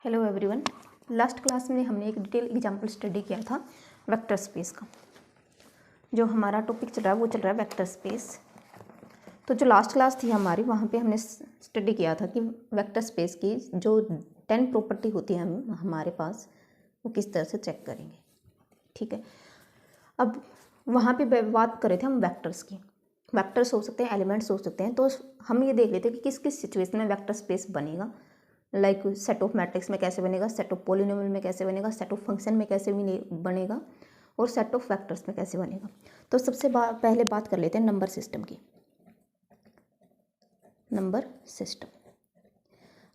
Hello everyone. Last class में हमने एक डिटेल एग्जांपल स्टडी किया था वेक्टर स्पेस का। जो हमारा टॉपिक चल रहा है वो चल रहा है वेक्टर स्पेस। तो जो लास्ट क्लास थी हमारी, वहाँ पे हमने स्टडी किया था कि वेक्टर स्पेस की जो 10 प्रॉपर्टी होती है हमारे पास, वो किस तरह से चेक करेंगे। ठीक है, अब वहाँ पे बात कर रहे थे हम वेक्टर्स की। वेक्टर्स हो सकते हैं, एलिमेंट्स हो सकते हैं। तो हम ये देख लेते हैं कि किस किस सिचुएशन में वेक्टर स्पेस बनेगा। लाइक सेट ऑफ मैट्रिक्स में कैसे बनेगा, सेट ऑफ पॉलिनोमियल में कैसे बनेगा, सेट ऑफ फंक्शन में कैसे बनेगा, और सेट ऑफ वेक्टर्स में कैसे बनेगा। तो सबसे पहले बात कर लेते हैं नंबर सिस्टम की। नंबर सिस्टम,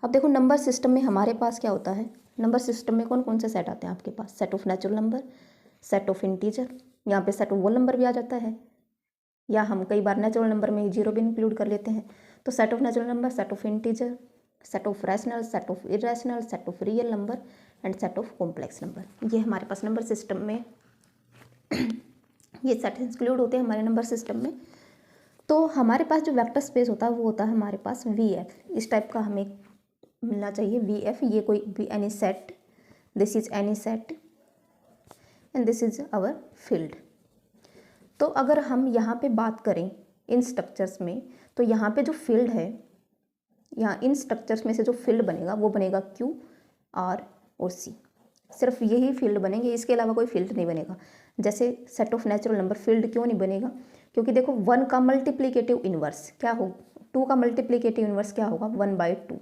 अब देखो नंबर सिस्टम में हमारे पास क्या होता है। नंबर सिस्टम में कौन कौन से सेट आते हैं आपके पास? Set of natural number, set of integer, यहाँ पे सेट ऑफ होल नंबर भी आ जाता है, या हम कई बार नेचुरल नंबर में जीरो भी इंक्लूड कर लेते हैं। तो set of natural number, set of integer, set of rational, set of irrational, set of real number and set of complex number. ये हमारे पास नंबर सिस्टम में ये सेट इंक्लूड होते हैं हमारे नंबर सिस्टम में। तो हमारे पास जो वेक्टर स्पेस होता है वो होता है हमारे पास वी एफ। इस टाइप का हमें मिलना चाहिए वी एफ। ये कोई भी any set, this is any set and this is our field. तो अगर हम यहाँ पे बात करें इन स्ट्रक्चर्स में, तो यहाँ पे जो फील्ड है, यहाँ इन स्ट्रक्चर्स में से जो फील्ड बनेगा वो बनेगा क्यू, आर और सी। सिर्फ यही फील्ड बनेंगे, इसके अलावा कोई फील्ड नहीं बनेगा। जैसे set of natural number field क्यों नहीं बनेगा? क्योंकि देखो 1 का मल्टीप्लिकेटिव इन्वर्स क्या हो, 2 का मल्टीप्लिकेटिव इन्वर्स क्या होगा? 1/2।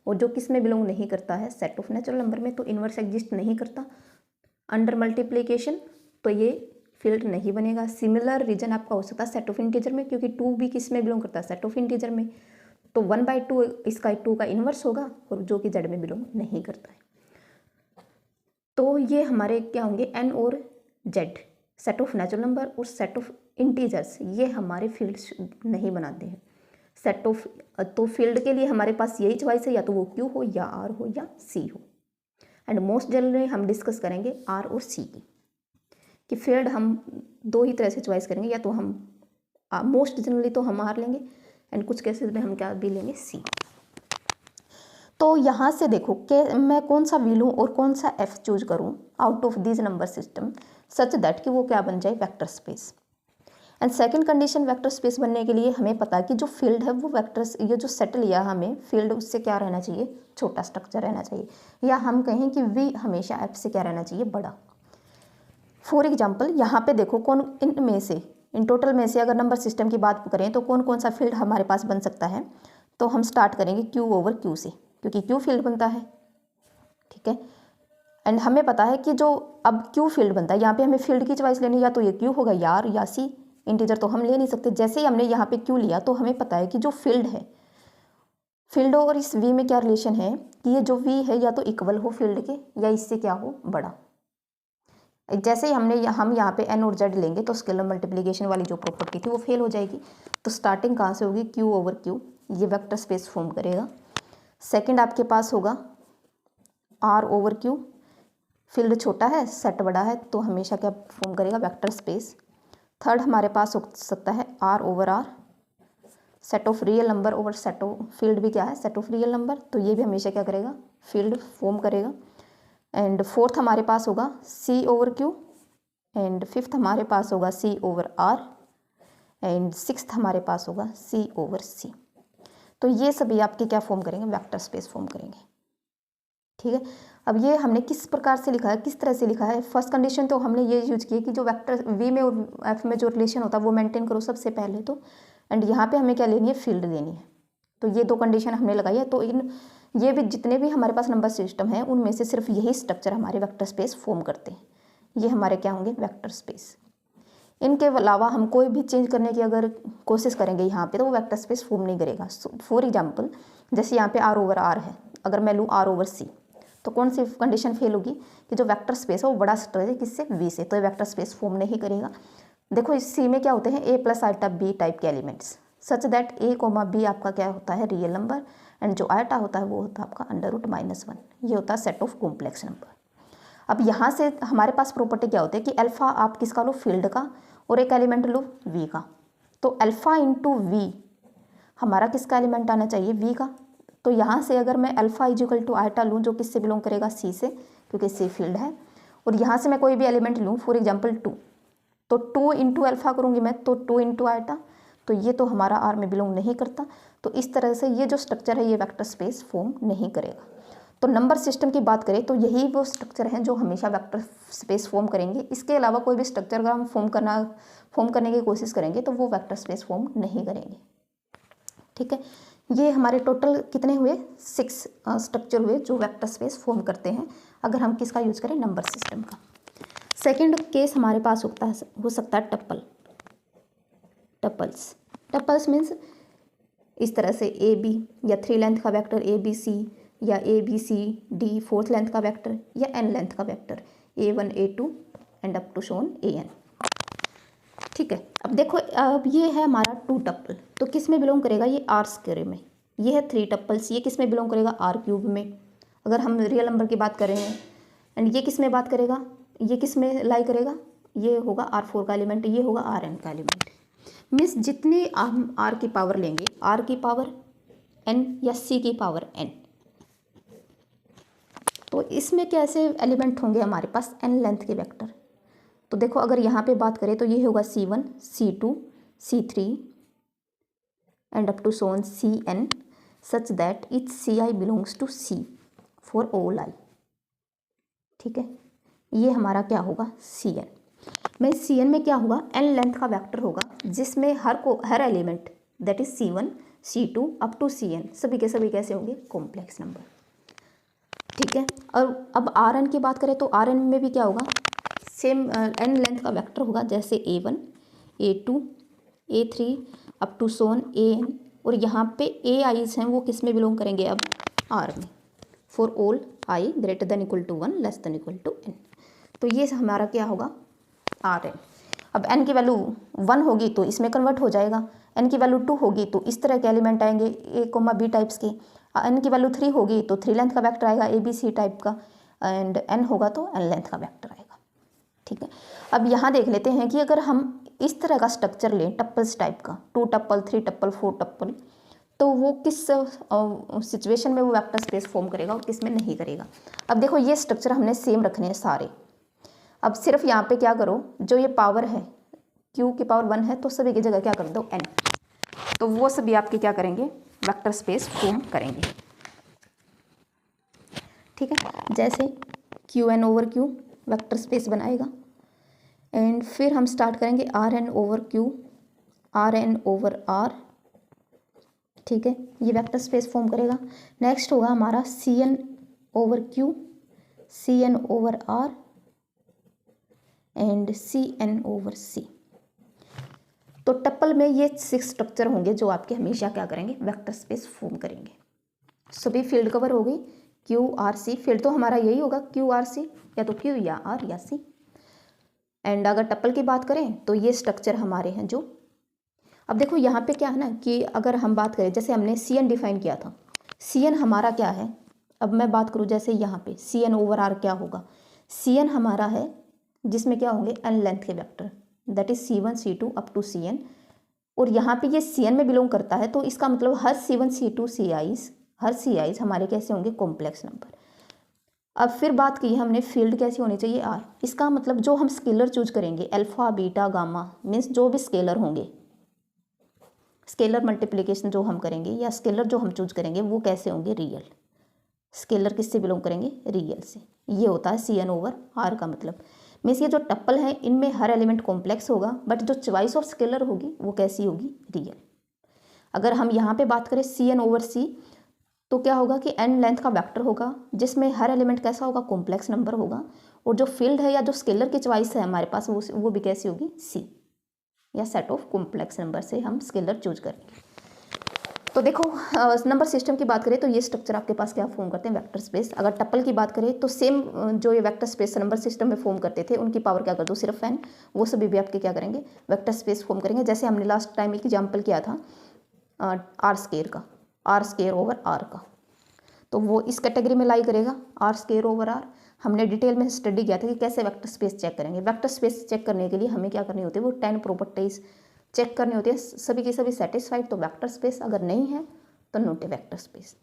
और जो किस में बिलोंग नहीं करता है? सेट ऑफ नेचुरल नंबर में। तो इन्वर्स एग्जिस्ट नहीं करता अंडर मल्टीप्लिकेशन, तो ये फील्ड नहीं बनेगा। सिमिलर रीजन आपका हो सकता है सेट ऑफ इंटीजर में, क्योंकि 2 भी किस में बिलोंग करता है? सेट ऑफ इंटीजर में। तो 1/2 इसका 2 का इन्वर्स होगा, और जो कि जेड में बिलोंग नहीं करता है। तो ये हमारे क्या होंगे? एन और Z, set of natural number और सेट ऑफ इंटीजर्स, ये हमारे फील्ड नहीं बनाते हैं। सेट ऑफ, तो फील्ड के लिए हमारे पास यही चॉइस है, या तो वो क्यू हो, या आर हो, या सी हो। एंड मोस्ट जनरली हम डिस्कस करेंगे आर और सी की, कि फील्ड हम दो ही तरह से चॉइस करेंगे, या तो हम मोस्ट जनरली तो हम आर लेंगे, एंड कुछ केसेस में हम क्या भी लेंगे? सी। तो यहाँ से देखो कि मैं कौन सा वी लूँ और कौन सा एफ चूज करूँ out of this number system, such that कि वो क्या बन जाए? Vector space. And second condition vector space बनने के लिए हमें पता है कि जो फील्ड है वो वेक्टर्स, ये जो सेट लिया हमें फील्ड, उससे क्या रहना चाहिए? छोटा स्ट्रक्चर रहना चाहिए, या हम कहें कि वी हमेशा एफ से क्या रहना चाहिए? बड़ा। फॉर एग्जाम्पल यहाँ पे देखो कौन इनमें से, इन टोटल में से अगर नंबर सिस्टम की बात करें तो कौन कौन सा फील्ड हमारे पास बन सकता है? तो हम स्टार्ट करेंगे क्यू ओवर क्यू से, क्योंकि क्यू फील्ड बनता है। ठीक है, एंड हमें पता है कि जो अब क्यू फील्ड बनता है, यहाँ पे हमें फील्ड की चॉइस लेनी, या तो ये क्यू होगा, या आर या सी। इंटीजर तो हम ले नहीं सकते। जैसे ही हमने यहाँ पे क्यू लिया तो हमें पता है कि जो फील्ड है, फील्ड और इस वी में क्या रिलेशन है कि ये जो वी है या तो इक्वल हो फील्ड के, या इससे क्या हो? बड़ा। जैसे ही हम यहाँ पे एन और जेड लेंगे तो स्केलर मल्टीप्लिकेशन वाली जो प्रॉपर्टी थी वो फेल हो जाएगी। तो स्टार्टिंग कहाँ से होगी? क्यू ओवर क्यू, ये वेक्टर स्पेस फॉर्म करेगा। सेकंड आपके पास होगा आर ओवर क्यू, फील्ड छोटा है सेट बड़ा है, तो हमेशा क्या फॉर्म करेगा? Vector space. थर्ड हमारे पास हो सकता है R over R, set of real number over set of field भी क्या है? सेट ऑफ रियल नंबर, तो ये भी हमेशा क्या करेगा? फील्ड फॉर्म करेगा। एंड फोर्थ हमारे पास होगा सी ओवर क्यू, एंड फिफ्थ हमारे पास होगा सी ओवर आर, एंड सिक्स्थ हमारे पास होगा सी ओवर सी। तो ये सभी आपके क्या फॉर्म करेंगे? वेक्टर स्पेस फॉर्म करेंगे। ठीक है, अब ये हमने किस प्रकार से लिखा है, किस तरह से लिखा है? फर्स्ट कंडीशन तो हमने ये यूज की है कि जो वेक्टर वी में और एफ में जो रिलेशन होता है वो मेंटेन करो सबसे पहले तो। एंड यहाँ पे हमें क्या लेनी है? फील्ड लेनी है। तो ये दो कंडीशन हमने लगाई है। तो इन ये भी जितने भी हमारे पास नंबर सिस्टम है उनमें से सिर्फ यही स्ट्रक्चर हमारे वेक्टर स्पेस फॉर्म करते हैं। ये हमारे क्या होंगे? Vector space. इनके अलावा हम कोई भी चेंज करने की अगर कोशिश करेंगे यहाँ पे तो वो वेक्टर स्पेस फॉर्म नहीं करेगा। फॉर एग्जाम्पल जैसे यहाँ पे आर ओवर आर है, अगर मैं लूँ आर ओवर सी, तो कौन सी कंडीशन फेल होगी? कि जो वेक्टर स्पेस है वो बड़ा स्ट्रक्चर है किससे? वी से, तो ये वेक्टर स्पेस फॉर्म नहीं करेगा। देखो इस सी में क्या होते हैं? A plus iota B type के elements, such that A comma B आपका क्या होता है? रियल नंबर, एंड जो आइटा होता है वो होता है आपका √-1। ये होता है सेट ऑफ कॉम्प्लेक्स नंबर। अब यहाँ से हमारे पास प्रॉपर्टी क्या होती है कि अल्फा आप किसका लो? फील्ड का, और एक एलिमेंट लो वी का। तो अल्फा इंटू वी हमारा किसका एलिमेंट आना चाहिए? वी का। तो यहाँ से अगर मैं अल्फा इजिकल टू आयटा लूँ जो किससे बिलोंग करेगा, सी से, क्योंकि सी फील्ड है, और यहाँ से मैं कोई भी एलिमेंट लूँ, फॉर एग्जाम्पल 2, तो 2 इंटू अल्फा करूँगी मैं, तो 2 इंटू आयटा, तो ये तो हमारा आर में बिलोंग नहीं करता। तो इस तरह से ये जो स्ट्रक्चर है ये वेक्टर स्पेस फॉर्म नहीं करेगा। तो नंबर सिस्टम की बात करें तो यही वो स्ट्रक्चर हैं जो हमेशा वेक्टर स्पेस फॉर्म करेंगे। इसके अलावा कोई भी स्ट्रक्चर अगर हम फॉर्म करने की कोशिश करेंगे तो वो वेक्टर स्पेस फॉर्म नहीं करेंगे। ठीक है, ये हमारे टोटल कितने हुए, 6 स्ट्रक्चर हुए जो वेक्टर स्पेस फॉर्म करते हैं अगर हम किसका यूज करें, नंबर सिस्टम का। सेकंड केस हमारे पास हो सकता है टप्पल्स मीन्स इस तरह से ए बी, या 3 लेंथ का वेक्टर ए बी सी, या A B C D 4th length का वेक्टर, या n लेंथ का vector a1 a2 and up to shown an। ठीक है, अब देखो, अब ये है हमारा 2 टप्पल, तो किस में बिलोंग करेगा, ये आर स्क्वायर में। ये है 3 टप्पल्स, ये किस में बिलोंग करेगा, आर क्यूब में, अगर हम रियल नंबर की बात कर रहे हैं। एंड ये किस में बात करेगा, ये किस में लाई करेगा, ये होगा R4 का एलिमेंट, ये होगा Rn का एलिमेंट। मीन्स जितने हम R की पावर लेंगे, R की पावर n या C की पावर n, तो इसमें कैसे एलिमेंट होंगे हमारे पास, n लेंथ के वेक्टर। तो देखो, अगर यहाँ पे बात करें तो ये होगा C1 C2 C3 and up to so on Cn such that each Ci belongs to C for all i। ठीक है, ये हमारा क्या होगा, Cn में, Cn में क्या होगा, n लेंथ का वेक्टर होगा जिसमें हर element that is C1 C2 up to Cn सभी के सभी कैसे होंगे, कॉम्प्लेक्स नंबर। ठीक है, और अब Rn की बात करें तो Rn में भी क्या होगा, सेम n लेंथ का वेक्टर होगा, जैसे A1 A2 A3 up to Son An, और यहाँ पे ai's हैं वो किस में बिलोंग करेंगे, अब R में, for all i greater than equal to 1 less than equal to n। तो ये हमारा क्या होगा, Rn। अब n की वैल्यू 1 होगी तो इसमें कन्वर्ट हो जाएगा, n की वैल्यू 2 होगी तो इस तरह के एलिमेंट आएंगे a, b टाइप्स के, n की वैल्यू 3 होगी तो 3 लेंथ का वेक्टर आएगा a b c टाइप का, एंड n होगा तो n लेंथ का वेक्टर आएगा। ठीक है, अब यहाँ देख लेते हैं कि अगर हम इस तरह का स्ट्रक्चर लें, टप्पल्स टाइप का, 2 टप्पल 3 टप्पल 4 टप्पल, तो वो किस सिचुएशन में वो वेक्टर स्पेस फॉर्म करेगा और किस में नहीं करेगा। अब देखो, ये स्ट्रक्चर हमने सेम रखने हैं सारे। अब सिर्फ यहाँ पे क्या करो, जो ये पावर है q की पावर 1 है तो सभी की जगह क्या कर दो, n, तो वो सभी आपके क्या करेंगे, वेक्टर स्पेस फॉर्म करेंगे। ठीक है, जैसे Qn over Q vector space बनाएगा, एंड फिर हम स्टार्ट करेंगे Rn over Q, Rn over R। ठीक है, ये वेक्टर स्पेस फॉर्म करेगा। नेक्स्ट होगा हमारा Cn over Q, Cn over R and Cn over C। तो टप्पल में ये 6 स्ट्रक्चर होंगे जो आपके हमेशा क्या करेंगे, वेक्टर स्पेस फॉर्म करेंगे। सभी फील्ड कवर हो गई, Q R C, फील्ड तो हमारा यही होगा Q R C, या तो Q या R या C। एंड अगर टप्पल की बात करें तो ये स्ट्रक्चर हमारे हैं जो, अब देखो यहाँ पे क्या है ना कि अगर हम बात करें, जैसे हमने Cn डिफाइन किया था, Cn हमारा क्या है, अब मैं बात करूँ जैसे यहाँ पे Cn ओवर R क्या होगा, Cn हमारा है जिसमें क्या होंगे, n लेंथ के vector, that is C1 C2 up to Cn, और यहाँ पे ये Cn में बिलोंग करता है तो इसका मतलब हर C1 C2 Ci's हमारे कैसे होंगे, कॉम्प्लेक्स नंबर। अब फिर बात की हमने फील्ड कैसी होनी चाहिए, R। इसका मतलब जो हम स्केलर चूज करेंगे, अल्फा बीटा गामा, मीन्स जो भी स्केलर होंगे, स्केलर मल्टीप्लिकेशन जो हम करेंगे या स्केलर जो हम चूज करेंगे वो कैसे होंगे, रियल। स्केलर किससे बिलोंग करेंगे, रियल से। ये होता है Cn ओवर R का मतलब। मीन्स ये जो टप्पल है इनमें हर एलिमेंट कॉम्प्लेक्स होगा, बट जो चॉइस ऑफ स्केलर होगी वो कैसी होगी, रियल। अगर हम यहाँ पे बात करें Cn ओवर C, तो क्या होगा कि n लेंथ का वेक्टर होगा जिसमें हर एलिमेंट कैसा होगा, कॉम्प्लेक्स नंबर होगा, और जो फील्ड है या जो स्केलर की चॉइस है हमारे पास वो भी कैसी होगी, C, या सेट ऑफ कॉम्प्लेक्स नंबर से हम स्केलर चूज करेंगे। तो देखो, नंबर सिस्टम की बात करें तो ये स्ट्रक्चर आपके पास क्या फॉर्म करते हैं, वेक्टर स्पेस। अगर टप्पल की बात करें तो सेम जो ये वेक्टर स्पेस नंबर सिस्टम में फॉर्म करते थे उनकी पावर क्या कर दो, सिर्फ n, वो सभी भी आपके क्या करेंगे, वेक्टर स्पेस फॉर्म करेंगे। जैसे हमने लास्ट टाइम एक एग्जाम्पल किया था R स्केयर का, R स्केयर ओवर R का, तो वो इस कैटेगरी में लाई करेगा, R स्केयर ओवर R। हमने डिटेल में स्टडी किया था कि कैसे वेक्टर स्पेस चेक करेंगे। वेक्टर स्पेस चेक करने के लिए हमें क्या करनी होती है, वो 10 प्रॉपर्टीज चेक करनी होती है, सभी की सभी सेटिस्फाइड तो वेक्टर स्पेस, अगर नहीं है तो नॉट ए वेक्टर स्पेस।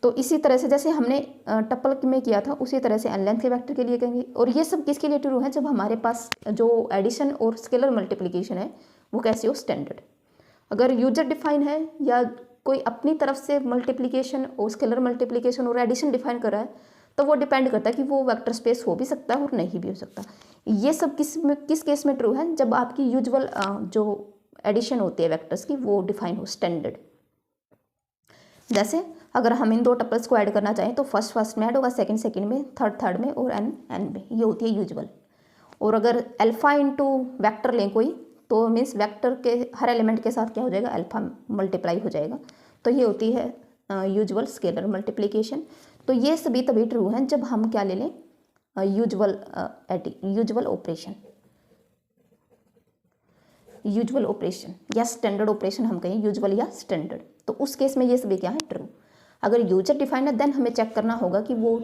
तो इसी तरह से जैसे हमने टप्पल में किया था उसी तरह से n लेंथ के वेक्टर के लिए करेंगे। और ये सब किसके लिए ट्रू है, जब हमारे पास जो एडिशन और स्केलर मल्टीप्लिकेशन है वो कैसे हो, स्टैंडर्ड। अगर यूजर डिफाइन है या कोई अपनी तरफ से मल्टीप्लिकेशन और स्केलर मल्टीप्लिकेशन और एडिशन डिफाइन कर रहा है तो वो डिपेंड करता है कि वो वेक्टर स्पेस हो भी सकता है और नहीं भी हो सकता। ये सब किस केस में ट्रू है, जब आपकी यूजुअल जो एडिशन होती है वेक्टर्स की वो डिफाइन हो, स्टैंडर्ड। जैसे अगर हम इन दो टपल्स को ऐड करना चाहें तो फर्स्ट में ऐड होगा, सेकंड में, थर्ड में और एन में, ये होती है यूजुअल। और अगर अल्फा इंटू वैक्टर लें कोई तो मीन्स वेक्टर के हर एलिमेंट के साथ क्या हो जाएगा, अल्फा मल्टीप्लाई हो जाएगा। तो ये होती है यूजुअल स्केलर मल्टीप्लिकेशन। तो ये सभी तभी ट्रू हैं जब हम क्या ले लें, यूजुअल ऑपरेशन या स्टैंडर्ड ऑपरेशन हम कहें, यूजुअल या स्टैंडर्ड। तो उस केस में ये सभी क्या है, ट्रू। अगर यूजर डिफाइन है देन हमें चेक करना होगा कि वो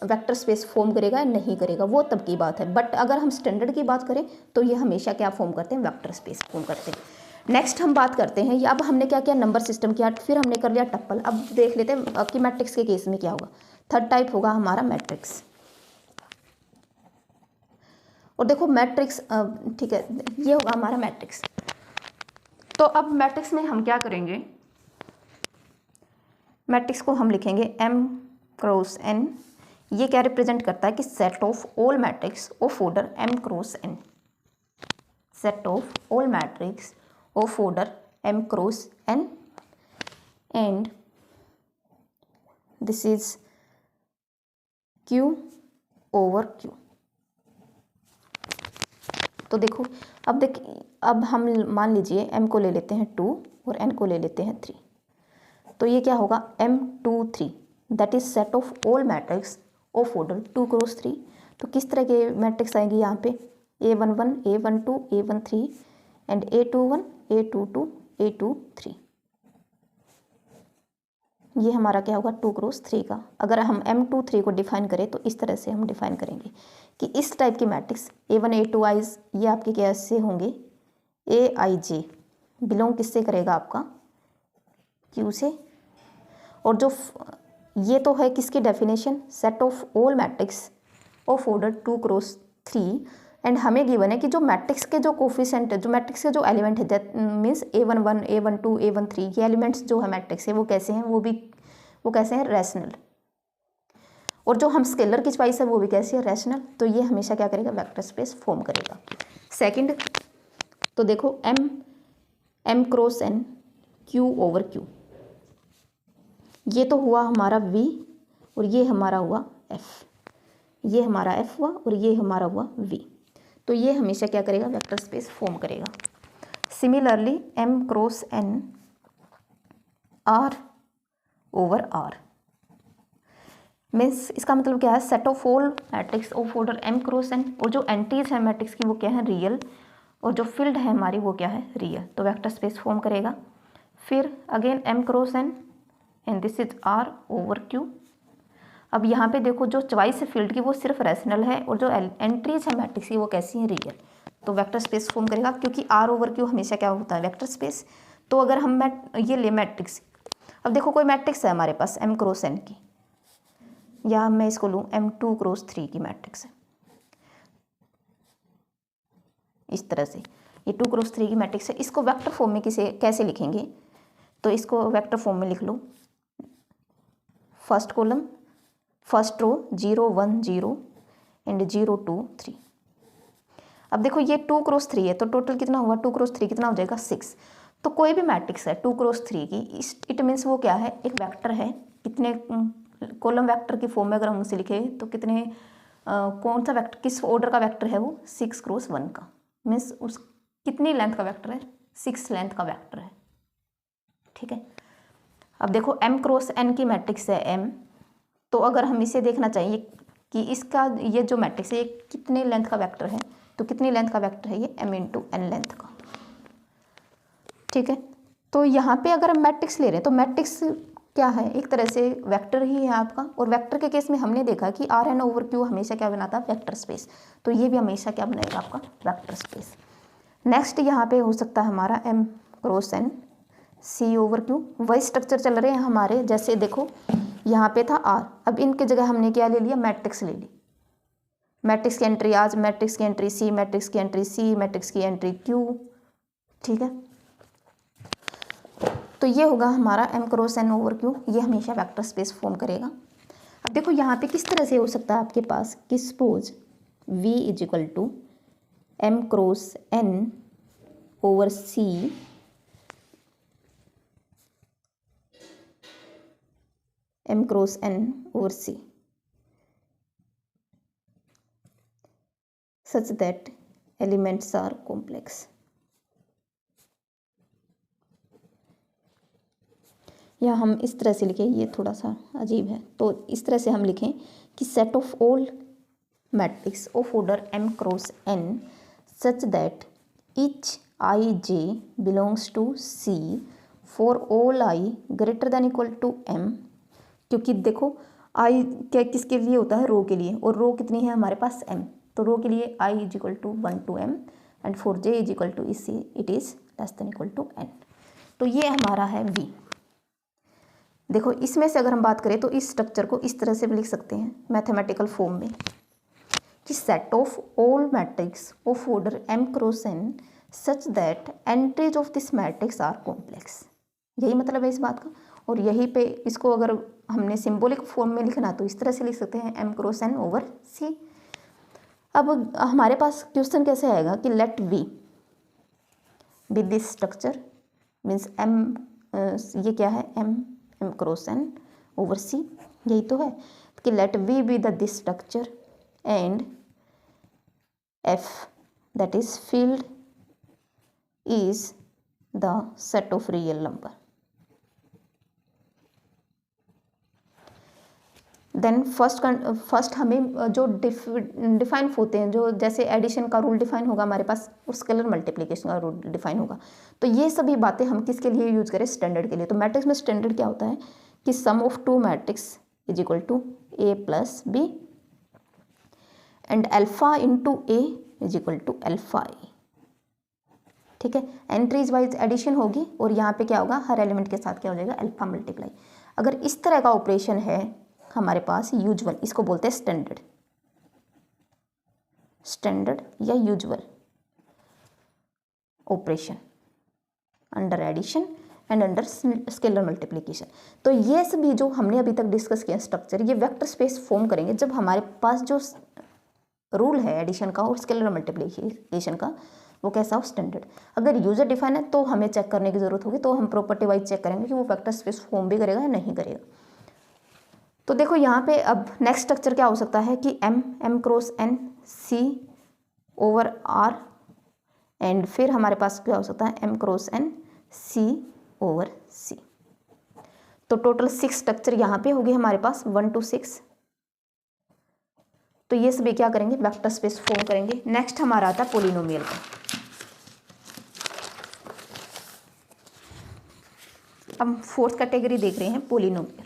वेक्टर स्पेस फॉर्म करेगा या नहीं करेगा, वो तब की बात है। बट अगर हम स्टैंडर्ड की बात करें तो ये हमेशा क्या फॉर्म करते हैं, वेक्टर स्पेस फॉर्म करते हैं। नेक्स्ट हम बात करते हैं, अब हमने क्या किया, नंबर सिस्टम किया, फिर हमने कर लिया टप्पल। अब देख लेते हैं कि मैट्रिक्स के केस में क्या होगा। थर्ड टाइप होगा हमारा मैट्रिक्स। और देखो मैट्रिक्स, ठीक है, ये होगा हमारा मैट्रिक्स। तो अब मैट्रिक्स में हम क्या करेंगे, मैट्रिक्स को हम लिखेंगे m क्रॉस n। ये क्या रिप्रेजेंट करता है कि set of all matrix of order m cross n, set of all matrix of order m cross n and this is q over q। तो देखो अब हम मान लीजिए m को ले लेते हैं 2 और n को ले लेते हैं 3। तो ये क्या होगा, M2 3 that is set of all matrix of order 2 cross 3। तो किस तरह के मैट्रिक्स आएंगे यहाँ पे, A11 A12 A13 and A21 A22 A23। ये हमारा क्या होगा, 2 क्रॉस 3 का। अगर हम M23 को डिफाइन करें तो इस तरह से हम डिफाइन करेंगे कि इस टाइप की मैट्रिक्स A1 A2 आइज ये आपके कैसे होंगे, AIJ बिलोंग किससे करेगा, आपका Q से। और जो ये तो है किसकी definition, set of all matrix of order 2 cross 3 and हमें गिवन है कि जो मैट्रिक्स के जो कोफिशिएंट है, जो मैट्रिक्स के जो एलिमेंट है, that means A11 A12 A13 ये एलिमेंट्स जो है मैट्रिक्स है वो कैसे हैं, वो कैसे हैं, रैशनल। और जो हम स्केलर की चॉइस है वो भी कैसी है, रैशनल। तो ये हमेशा क्या करेगा, वेक्टर स्पेस फॉर्म करेगा। सेकंड तो देखो m cross n q over q, ये तो हुआ हमारा v और ये हमारा हुआ f, ये हमारा f हुआ और ये हमारा हुआ v। तो ये हमेशा क्या करेगा, वेक्टर स्पेस फॉर्म करेगा। Similarly m cross n r over r means इसका मतलब क्या है, set of all matrix of order m cross n। और जो एंट्रीज है मैट्रिक्स की वो क्या है, रियल, और जो फील्ड है हमारी वो क्या है, रियल। तो वेक्टर स्पेस फॉर्म करेगा। फिर again m cross n and this is r over q। अब यहाँ पे देखो जो चॉइस है फील्ड की वो सिर्फ रैशनल है और जो एंट्रीज है मैट्रिक्स की वो कैसी है, रियल। तो वेक्टर स्पेस फॉर्म करेगा क्योंकि r ओवर q हमेशा क्या होता है, वेक्टर स्पेस। तो अगर हम ये ले मैट्रिक्स, अब देखो कोई मैट्रिक्स है हमारे पास m क्रॉस n की, या मैं इसको लूँ M2 क्रॉस 3 की मैट्रिक्स है, इस तरह से ये 2 क्रॉस 3 की मैट्रिक्स है। इसको वेक्टर फॉर्म में कैसे लिखेंगे, तो इसको वेक्टर फॉर्म में लिख लो, first column first row 0 1 0 and 0 2 3। अब देखो ये 2 क्रॉस 3 है तो टोटल कितना हुआ, 2 क्रॉस 3 कितना हो जाएगा, 6। तो कोई भी मैट्रिक्स है 2 क्रॉस 3 की, इट मीन्स वो क्या है, एक वेक्टर है। कितने कॉलम वेक्टर की फॉर्म में अगर हम उसे लिखे तो कितने कौन सा वेक्टर, किस ऑर्डर का वेक्टर है वो, 6 क्रॉस 1 का। मीन्स उस कितनी लेंथ का वेक्टर है, 6 लेंथ का वेक्टर है, ठीक है। अब देखो m क्रॉस n की मैट्रिक्स है m, तो अगर हम इसे देखना चाहिए कि इसका ये जो मैट्रिक्स है ये कितने लेंथ का वेक्टर है, तो कितनी लेंथ का वेक्टर है ये, m इंटू n लेंथ का, ठीक है। तो यहाँ पे अगर हम मैट्रिक्स ले रहे हैं तो मैट्रिक्स क्या है, एक तरह से वेक्टर ही है आपका। और वेक्टर के केस में हमने देखा कि आर एन ओवर क्यू हमेशा क्या बनाता है, वेक्टर स्पेस। तो ये भी हमेशा क्या बनाएगा आपका, वेक्टर स्पेस। नेक्स्ट यहाँ पे हो सकता है हमारा m cross n c over Q. वही स्ट्रक्चर चल रहे हैं हमारे, जैसे देखो यहाँ पे था आर, अब इनके जगह हमने क्या ले लिया, मैट्रिक्स ले ली। मैट्रिक्स की एंट्री आज, मैट्रिक्स की एंट्री सी, मैट्रिक्स की एंट्री सी, मैट्रिक्स की एंट्री क्यू, ठीक है। तो ये होगा हमारा m cross n over Q, ये हमेशा वेक्टर स्पेस फॉर्म करेगा। अब देखो यहाँ पे किस तरह से हो सकता है आपके पास कि suppose v is equal to m cross n over c m cross n over c such that elements are complex। या हम इस तरह से लिखें, ये थोड़ा सा अजीब है, तो इस तरह से हम लिखें कि set of all matrix of order m cross n such that each ij belongs to c for all i greater than equal to m। क्योंकि देखो i क्या किसके लिए होता है, रो के लिए, और रो कितनी है हमारे पास m, तो रो के लिए i is equal to 1 to m and for j is equal to it is less than equal to n। तो ये हमारा है v। देखो इसमें से अगर हम बात करें तो इस स्ट्रक्चर को इस तरह से भी लिख सकते हैं मैथमेटिकल फॉर्म में कि set of all matrix of order m cross n such that entries of this matrix are complex. यही मतलब है इस बात का। और यहीं पे इसको अगर हमने सिंबॉलिक फॉर्म में लिखना तो इस तरह से लिख सकते हैं m cross n over c। अब हमारे पास क्वेश्चन कैसे आएगा कि let v with this structure means m, ये क्या है m cross n over c, यही तो है कि let v be the this structure and f that is field is the set of real number. Then first हमें जो define होते हैं, जो जैसे एडिशन का रूल डिफाइन होगा हमारे पास और स्केलर मल्टीप्लिकेशन का रूल डिफाइन होगा, तो ये सभी बातें हम किसके लिए यूज करें, स्टैंडर्ड के लिए। तो मैट्रिक्स में स्टैंडर्ड क्या होता है कि sum of two matrix is equal to a plus B and alpha into a is equal to alpha A, ठीक है। एंट्रीज वाइज एडिशन होगी और यहाँ पे क्या होगा, हर एलिमेंट के साथ क्या हो जाएगा, अल्फा मल्टीप्लाई। अगर इस तरह का ऑपरेशन है हमारे पास यूजुअल, इसको बोलते हैं स्टैंडर्ड, स्टैंडर्ड या usual operation under addition and under scalar multiplication. तो ये सभी जो हमने अभी तक डिस्कस किया स्ट्रक्चर, ये वेक्टर स्पेस फॉर्म करेंगे जब हमारे पास जो रूल है एडिशन का और स्केलर मल्टीप्लिकेशन का वो कैसा हो, स्टैंडर्ड। अगर यूजर डिफाइन है तो हमें चेक करने की जरूरत होगी, तो हम प्रॉपर्टी वाइज चेक करेंगे कि वो वेक्टर स्पेस फॉर्म भी करेगा या नहीं करेगा। तो देखो यहाँ पे अब नेक्स्ट स्ट्रक्चर क्या हो सकता है कि m cross n c over r and फिर हमारे पास क्या हो सकता है m cross n c over c। तो टोटल 6 स्ट्रक्चर यहाँ पे होगी हमारे पास 1 to 6। तो ये सभी क्या करेंगे, वेक्टर स्पेस फॉर्म करेंगे। नेक्स्ट हमारा आता है पोलिनोमियल का। अब फोर्थ कैटेगरी देख रहे हैं पोलिनोमियल।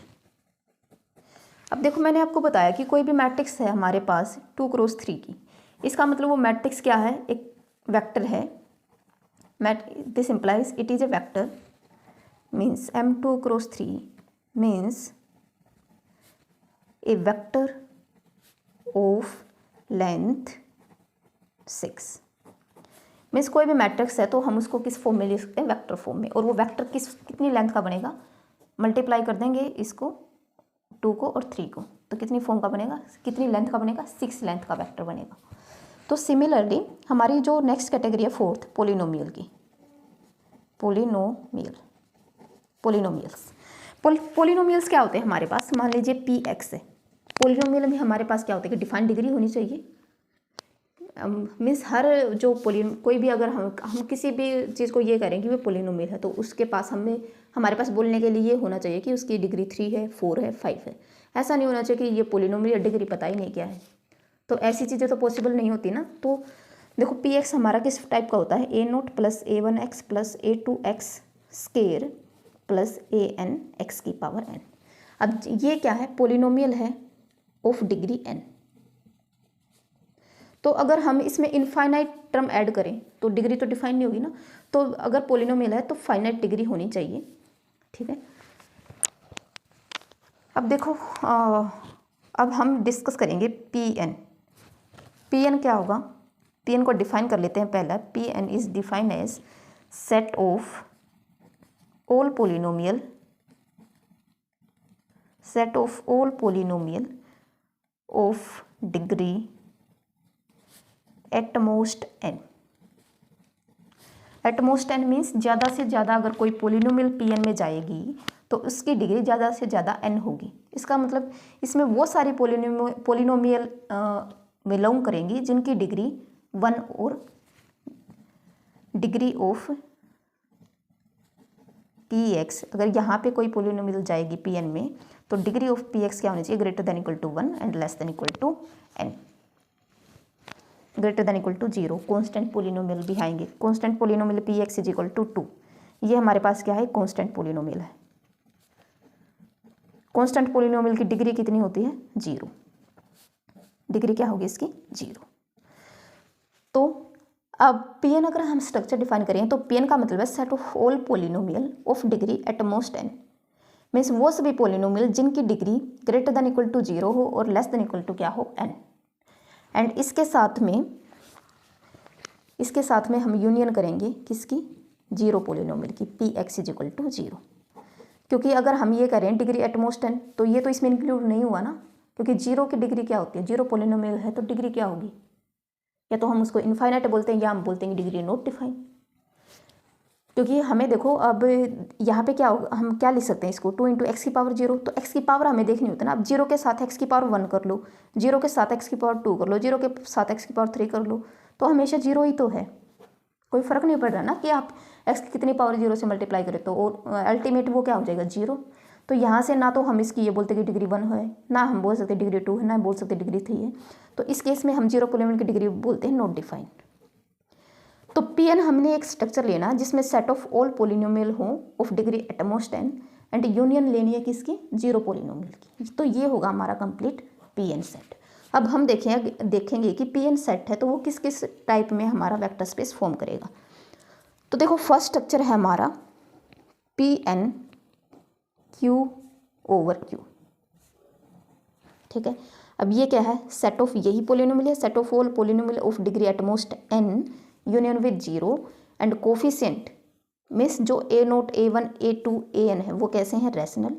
अब देखो मैंने आपको बताया कि कोई भी मैट्रिक्स है हमारे पास 2 क्रॉस 3 की, इसका मतलब वो मैट्रिक्स क्या है, एक वेक्टर है। This implies it is a vector means m2 cross 3 means A vector of length 6। Means कोई भी मैट्रिक्स है तो हम उसको किस फॉर्म में लिख सकते हैं, वेक्टर फॉर्म में। और वो वेक्टर कितनी लेंथ का बनेगा, मल्टीप्लाई कर देंगे इसको 2 को और 3 को, तो कितनी फॉर्म का बनेगा, कितनी लेंथ का बनेगा, 6 लेंथ का वेक्टर बनेगा। तो सिमिलरली हमारी जो नेक्स्ट कैटेगरी है फोर्थ पोलिनोमियल की, पोलिनोमियल्स क्या होते हैं हमारे पास, मान लीजिए px है। पोलिनोमियल में हमारे पास क्या होता है कि डिफाइंड डिग्री होनी चाहिए। मीन्स हर जो कोई भी अगर हम किसी भी चीज़ को ये करें कि वो पोलिनोमियल है तो उसके पास हमारे पास बोलने के लिए होना चाहिए कि उसकी डिग्री 3 है, 4 है, 5 है। ऐसा नहीं होना चाहिए कि ये पोलिनोमियल डिग्री पता ही नहीं क्या है, तो ऐसी चीज़ें तो पॉसिबल नहीं होती ना। तो देखो px हमारा किस टाइप का होता है, a0 plus a1x plus a2x square plus an x की पावर n। अब ये क्या है, पोलिनोमियल है ऑफ डिग्री n। तो अगर हम इसमें इनफाइनाइट टर्म ऐड करें तो डिग्री तो डिफाइन नहीं होगी ना। तो अगर पोलिनोमियल है तो फाइनाइट डिग्री होनी चाहिए, ठीक है। अब देखो अब हम डिस्कस करेंगे Pn। Pn क्या होगा? Pn को डिफाइन कर लेते हैं पहला। Pn is defined as set of all polynomial of degree at most n। At most n means ज़्यादा से ज़्यादा अगर कोई पोलिनोमियल Pn में जाएगी तो उसकी डिग्री ज़्यादा से ज़्यादा n होगी। इसका मतलब इसमें वो सारी पोलिनोमियल बिलोंग करेंगी जिनकी डिग्री 1 और डिग्री ऑफ Px, अगर यहाँ पे कोई पोलिनोमियल जाएगी Pn में तो डिग्री ऑफ Px क्या होनी चाहिए? Greater than equal to 1 and less than equal to n, greater than equal to 0। Constant polynomial भी आएंगे। Constant polynomial Px is equal to 2। ये हमारे पास क्या है? कॉन्स्टेंट पोलिनोमियल है। कॉन्स्टेंट पोलिनोमियल की डिग्री कितनी होती है? 0। डिग्री क्या होगी इसकी? 0। तो अब Pn अगर हम स्ट्रक्चर डिफाइन करें तो Pn का मतलब है set of all polynomial of degree at most n। Means वो सभी पोलिनोमियल जिनकी degree greater than equal to 0 हो और लेस देन इक्वल टू क्या हो? n। एंड इसके साथ में हम यूनियन करेंगे किसकी? 0 पोलिनोमियल की, Px इज इक्वल टू 0। क्योंकि अगर हम ये करें डिग्री एट मोस्ट n तो ये तो इसमें इंक्लूड नहीं हुआ ना, क्योंकि 0 की डिग्री क्या होती है? 0 पोलिनोमियल है तो डिग्री क्या होगी? या तो हम उसको इनफाइनाइट बोलते हैं या हम बोलते हैं डिग्री नॉट डिफाइन। क्योंकि हमें देखो अब यहाँ पे क्या होगा, हम क्या लिख सकते हैं इसको? 2 इंटू एक्स की पावर 0। तो एक्स की पावर हमें देखनी होती है ना। अब 0 के साथ एक्स की पावर 1 कर लो, 0 के साथ एक्स की पावर 2 कर लो, 0 के साथ एक्स की पावर 3 कर लो, तो हमेशा 0 ही तो है। कोई फ़र्क नहीं पड़ रहा ना कि आप एक्स की कितनी पावर 0 से मल्टीप्लाई करें तो अल्टीमेट वो क्या हो जाएगा? 0। तो यहाँ से ना तो हम इसकी ये बोलते कि डिग्री 1 है, ना हम बोल सकते डिग्री 2 है, ना बोल सकते डिग्री 3 है। तो इस केस में हम 0 पोलिनोमियल की डिग्री बोलते हैं नॉट डिफाइंड। तो Pn हमने एक स्ट्रक्चर लेना जिसमें सेट ऑफ ऑल पोलिनोमियल हो of degree at most n and union लेनी है किसकी? 0 पोलिनोमियल की। तो ये होगा हमारा कंप्लीट Pn सेट। अब हम देखेंगे कि Pn सेट है तो वो किस किस टाइप में हमारा वेक्टर स्पेस फॉर्म करेगा। तो देखो फर्स्ट स्ट्रक्चर है हमारा Pn Q ओवर Q। ठीक है। अब ये क्या है? सेट ऑफ यही पोलिनोमियल है, set of all polynomial of degree at most n union with 0 and coefficient means जो a0 a1 a2 an है वो कैसे हैं? रैशनल।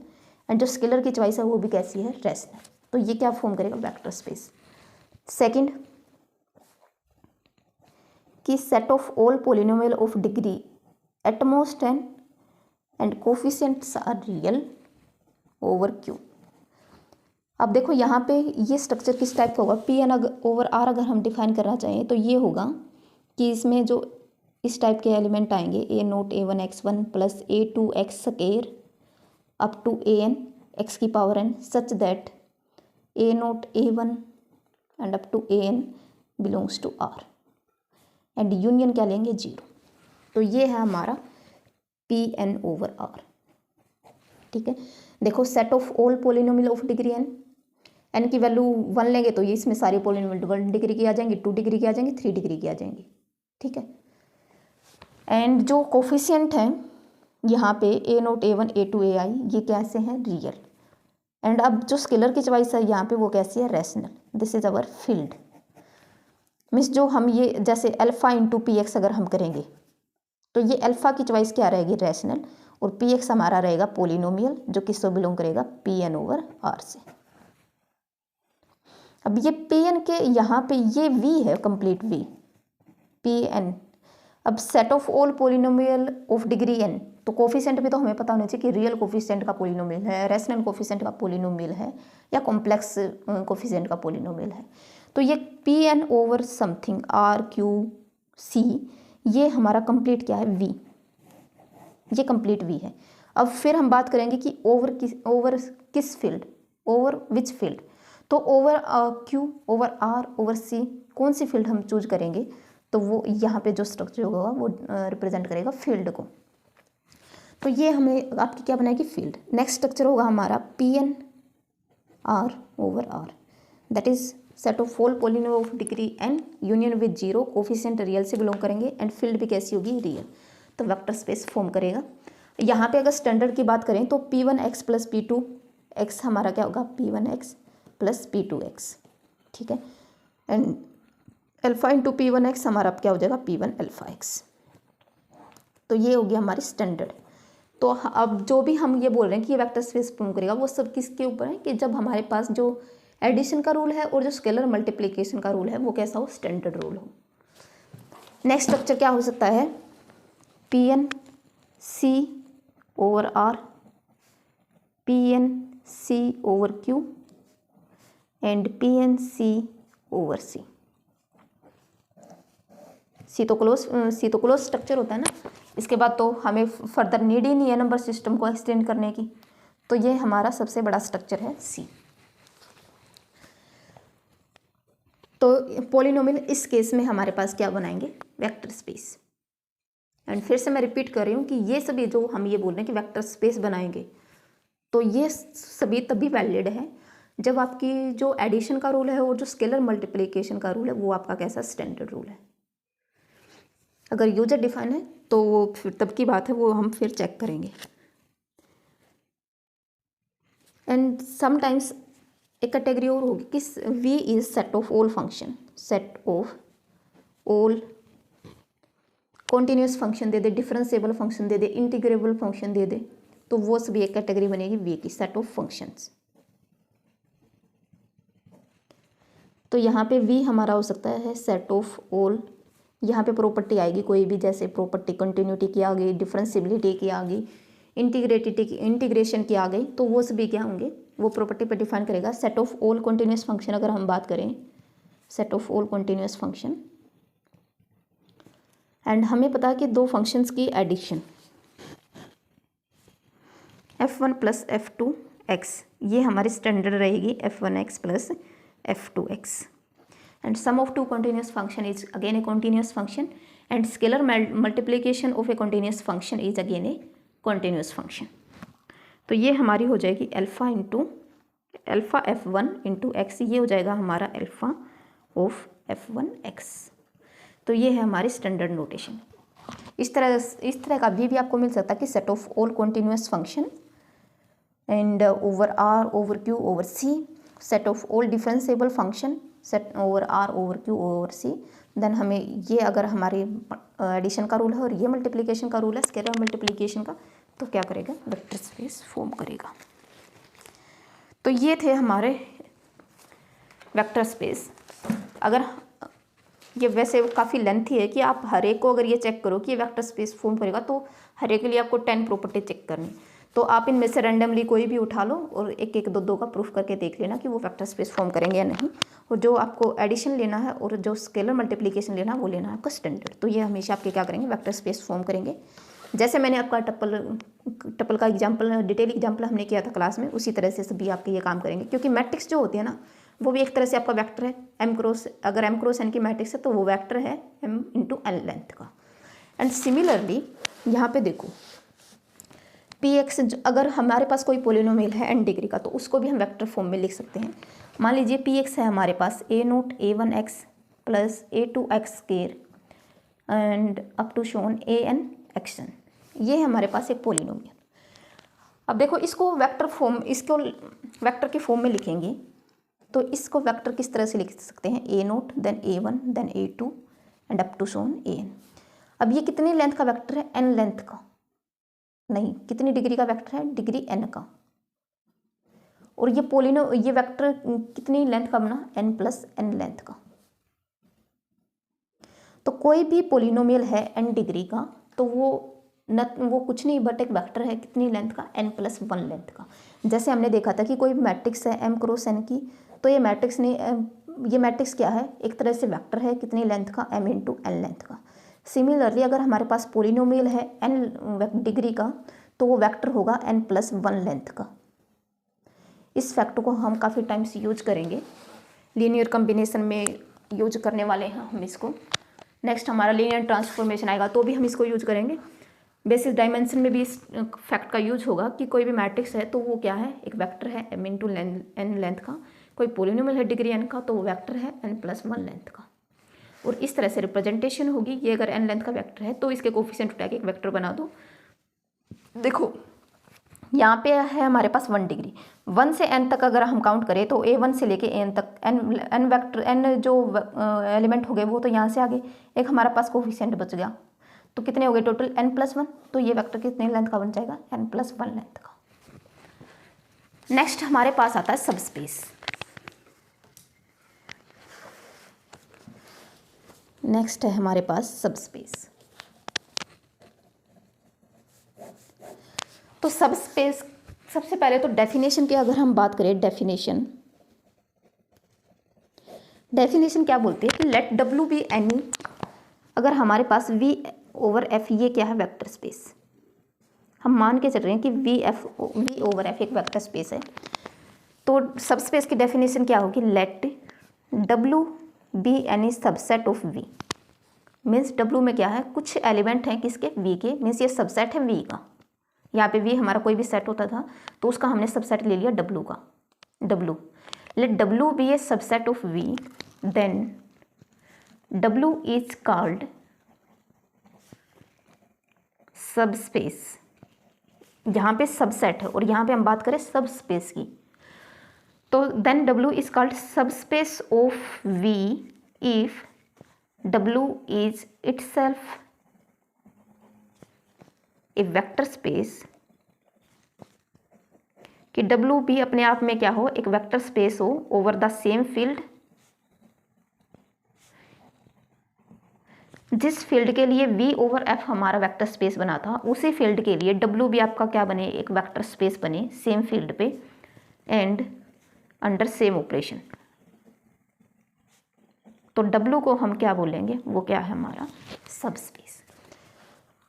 एंड जो स्केलर की चॉइस है वो भी कैसी है? रैशनल। तो ये क्या फॉर्म करेगा? Vector space. सेकंड कि set of all polynomial of degree at most n and coefficients are real over Q। अब देखो यहाँ पे ये स्ट्रक्चर किस टाइप का होगा? Pn ओवर R अगर हम डिफाइन करना चाहें तो ये होगा कि इसमें जो इस टाइप के एलिमेंट आएंगे a0 a1 x1 plus a2 x square up to an x की power n such that a0 a1 and up to an belongs to R and union क्या लेंगे? 0। तो ये है हमारा Pn ओवर R। ठीक है। देखो set of all polynomial of degree n की वैल्यू 1 लेंगे तो ये इसमें सारी पोलिनोमियल 1 डिग्री की आ जाएंगी, 2 डिग्री की आ जाएंगी, 3 डिग्री की आ जाएंगी। ठीक है। एंड जो कोफिशिएंट हैं यहाँ पे a0 a1 a2 ai ये कैसे हैं? रियल। एंड अब जो स्केलर की चॉइस है यहाँ पे वो कैसी है? Rational. This is our field. Means जो हम ये जैसे अल्फा इंटू Px अगर हम करेंगे तो ये अल्फा की चॉइस क्या रहेगी? रैशनल। और Px हमारा रहेगा पोलिनोमियल जो किससे बिलोंग करेगा? Pn ओवर R से। अब ये Pn के यहाँ पे ये V है, कंप्लीट V Pn। अब set of all polynomial of degree n तो कोफिशिएंट भी तो हमें पता होना चाहिए कि रियल कोफिशिएंट का पोलिनोमियल है, रैशनल कोफिशिएंट का पोलिनोमियल है या कॉम्प्लेक्स कोफिशिएंट का पोलिनोमियल है। तो ये Pn over something R Q C ये हमारा कंप्लीट क्या है? V। ये कंप्लीट V है। अब फिर हम बात करेंगे कि ओवर किस फील्ड? Over which field? तो over Q over R over C कौन सी फील्ड हम चूज करेंगे? तो वो यहाँ पे जो स्ट्रक्चर होगा वो रिप्रेजेंट करेगा फील्ड को। तो ये हमें आपकी क्या बनाएगी? फील्ड। नेक्स्ट स्ट्रक्चर होगा हमारा Pn R over R that is set of all polynomial of degree n union with 0 coefficient real से बिलोंग करेंगे एंड फील्ड भी कैसी होगी? रियल। तो वेक्टर स्पेस फॉर्म करेगा। यहाँ पे अगर स्टैंडर्ड की बात करें तो P1 x plus P2 x हमारा क्या होगा P1x प्लस P2x, ठीक है। एंड अल्फा इंटू P1x हमारा अब क्या हो जाएगा P1 अल्फा एक्स। तो ये हो गया हमारी स्टैंडर्ड। तो अब जो भी हम ये बोल रहे हैं कि ये वेक्टर स्पेस फॉर्म करेगा वो सब किसके ऊपर है कि जब हमारे पास जो एडिशन का रूल है और जो स्केलर मल्टीप्लिकेशन का रूल है वो कैसा हो, स्टैंडर्ड रूल हो। नेक्स्ट स्ट्रक्चर क्या हो सकता है, Pn C over R, Pn C over Q and Pn C over C। सी तो क्लोज स्ट्रक्चर होता है ना, इसके बाद तो हमें फर्दर नीड ही नहीं है नंबर सिस्टम को एक्सटेंड करने की। तो ये हमारा सबसे बड़ा स्ट्रक्चर है सी। तो पॉलिनोमियल इस केस में हमारे पास क्या बनाएंगे, वेक्टर स्पेस। एंड फिर से मैं रिपीट कर रही हूँ कि ये सभी जो हम ये बोल रहे हैं कि वेक्टर स्पेस बनाएंगे, तो ये सभी तभी वैलिड है जब आपकी जो एडिशन का रूल है और जो स्केलर मल्टीप्लिकेशन का रूल है वो आपका कैसा, स्टैंडर्ड रूल है। अगर यूजर डिफाइन है तो वो फिर तब की बात है, वो हम फिर चेक करेंगे। एंड समटाइम्स एक कैटेगरी और होगी कि V is set of all function, set of all continuous function दे दे, डिफरेंशिएबल फंक्शन दे दे, इंटीग्रेबल फंक्शन दे दे, तो वो सभी एक कैटेगरी बनेगी V की, सेट ऑफ फंक्शंस। तो यहाँ पे V हमारा हो सकता है सेट ऑफ ऑल, यहाँ पे प्रॉपर्टी आएगी कोई भी, जैसे प्रॉपर्टी कंटिन्यूटी की आ गई, डिफरेंशिएबिलिटी की आ गई, इंटीग्रेशन की आ गई, तो वो सभी क्या होंगे, वो प्रॉपर्टी पे डिफाइन करेगा। Set of all continuous function अगर हम बात करें, set of all continuous function, and हमें पता है कि दो फंक्शंस की एडिशन f1 प्लस f2x, ये हमारी स्टैंडर्ड रहेगी f1x plus f2x। and sum of two continuous function is again a continuous function and scalar multiplication of a continuous function is again a continuous function। तो ये हमारी हो जाएगी alpha f1 into x, ये हो जाएगा हमारा अल्फा ऑफ f1x। तो ये है हमारी स्टैंडर्ड नोटेशन। इस तरह का भी आपको मिल सकता है कि set of all continuous function and over R over Q over C, set of all differentiable function set over R over Q over C. Then हमें ये अगर हमारे एडिशन का रूल है और ये मल्टीप्लिकेशन का रूल है, स्केलर मल्टीप्लिकेशन का, तो क्या करेगा, वेक्टर स्पेस फॉर्म करेगा। तो ये थे हमारे वेक्टर स्पेस। अगर ये वैसे काफ़ी लेंथी है कि आप हर एक को अगर ये चेक करो कि ये वेक्टर स्पेस फॉर्म करेगा, तो हर एक के लिए आपको 10 प्रॉपर्टी चेक करनी। तो आप इनमें से रैंडमली कोई भी उठा लो और एक एक दो का प्रूफ करके देख लेना कि वो वेक्टर स्पेस फॉर्म करेंगे या नहीं। और जो आपको एडिशन लेना है और जो स्केलर मल्टीप्लिकेशन लेना है वो लेना है आपका स्टैंडर्ड। तो ये हमेशा आपके क्या करेंगे, वेक्टर स्पेस फॉर्म करेंगे। जैसे मैंने आपका टप्पल का एग्जाम्पल, डिटेल एग्जाम्पल हमने किया था क्लास में, उसी तरह से सभी आपके ये काम करेंगे। क्योंकि मैट्रिक्स जो होती है ना, वो भी एक तरह से आपका वेक्टर है। अगर m क्रॉस n की मैट्रिक्स है तो वो वेक्टर है m इंटू n लेंथ का। एंड सिमिलरली यहाँ पे देखो px, अगर हमारे पास कोई पोलिनोमियल है n डिग्री का, तो उसको भी हम वेक्टर फॉर्म में लिख सकते हैं। मान लीजिए px है हमारे पास a0 a1x plus a2x square and up to shown an xn, ये है हमारे पास एक पोलिनोमियल। अब देखो इसको वेक्टर फॉर्म, इसको वेक्टर के फॉर्म में लिखेंगे तो इसको वेक्टर किस तरह से लिख सकते हैं, a0 then a1 then a2 and up to shown an। अब ये कितनी लेंथ का वेक्टर है, n लेंथ का, नहीं कितनी डिग्री का वेक्टर है, डिग्री n का। और ये वेक्टर कितनी लेंथ का बना, n प्लस n लेंथ का। तो कोई भी पोलिनोमियल है n डिग्री का, तो वो कुछ नहीं बट एक वेक्टर है कितनी लेंथ का, n प्लस 1 लेंथ का। जैसे हमने देखा था कि कोई मैट्रिक्स है m क्रॉस n की, तो ये मैट्रिक्स क्या है, एक तरह से वेक्टर है कितनी लेंथ का, m इंटू n लेंथ का। सिमिलरली अगर हमारे पास पोलिनोमियल है n डिग्री का, तो वो वेक्टर होगा n प्लस 1 लेंथ का। इस फैक्ट को हम काफ़ी टाइम्स यूज करेंगे, लीनियर कॉम्बिनेशन में यूज करने वाले हैं हम इसको। नेक्स्ट हमारा लीनियर ट्रांसफॉर्मेशन आएगा तो भी हम इसको यूज करेंगे। बेसिस डायमेंशन में भी इस फैक्ट का यूज होगा कि कोई भी मैट्रिक्स है तो वो क्या है, एक वेक्टर है m इंटू n लेंथ का। कोई पोलिनोमियल है डिग्री n का, तो वो वेक्टर है n प्लस 1 लेंथ का। और इस तरह से रिप्रेजेंटेशन होगी। ये अगर n लेंथ का वेक्टर है तो इसके कोफिशिएंट उठा के एक वेक्टर बना दो। देखो यहाँ पे है हमारे पास 1 डिग्री। 1 से n तक अगर हम काउंट करें तो A1 से लेके n तक n वेक्टर n जो एलिमेंट हो गए वो तो यहाँ से आ गए। एक हमारे पास कोफिशिएंट बच गया, तो कितने हो गए टोटल n+1। तो ये वेक्टर कितने लेंथ का बन जाएगा, n+1 लेंथ का। नेक्स्ट हमारे पास आता है सबस्पेस। नेक्स्ट है हमारे पास सबस्पेस। तो सबस्पेस सबसे पहले तो डेफिनेशन की अगर हम बात करें, डेफिनेशन क्या बोलती है कि लेट W बी एनी, अगर हमारे पास V/F ये क्या है, वेक्टर स्पेस। हम मान के चल रहे हैं कि V/F एक वेक्टर स्पेस है, तो सबस्पेस की डेफिनेशन क्या होगी, let W be any subset of V। मीन्स W में क्या है, कुछ एलिमेंट हैं किसके, V के, मीन्स ये सबसेट है V का। यहाँ पे V हमारा कोई भी सेट होता था तो उसका हमने सबसेट ले लिया W का। W let W be a subset of V, then W is called subspace. यहाँ पे सबसेट है और यहाँ पे हम बात करें सबस्पेस की, तो then W is called subspace of V if W is itself a vector space, कि W भी अपने आप में क्या हो, एक वेक्टर स्पेस हो ओवर द सेम फील्ड, जिस फील्ड के लिए V/F हमारा वेक्टर स्पेस बना था, उसी फील्ड के लिए W भी आपका क्या बने, एक वेक्टर स्पेस बने सेम फील्ड पे एंड अंडर सेम ऑपरेशन। तो W को हम क्या बोलेंगे, वो क्या है हमारा सबस्पेस।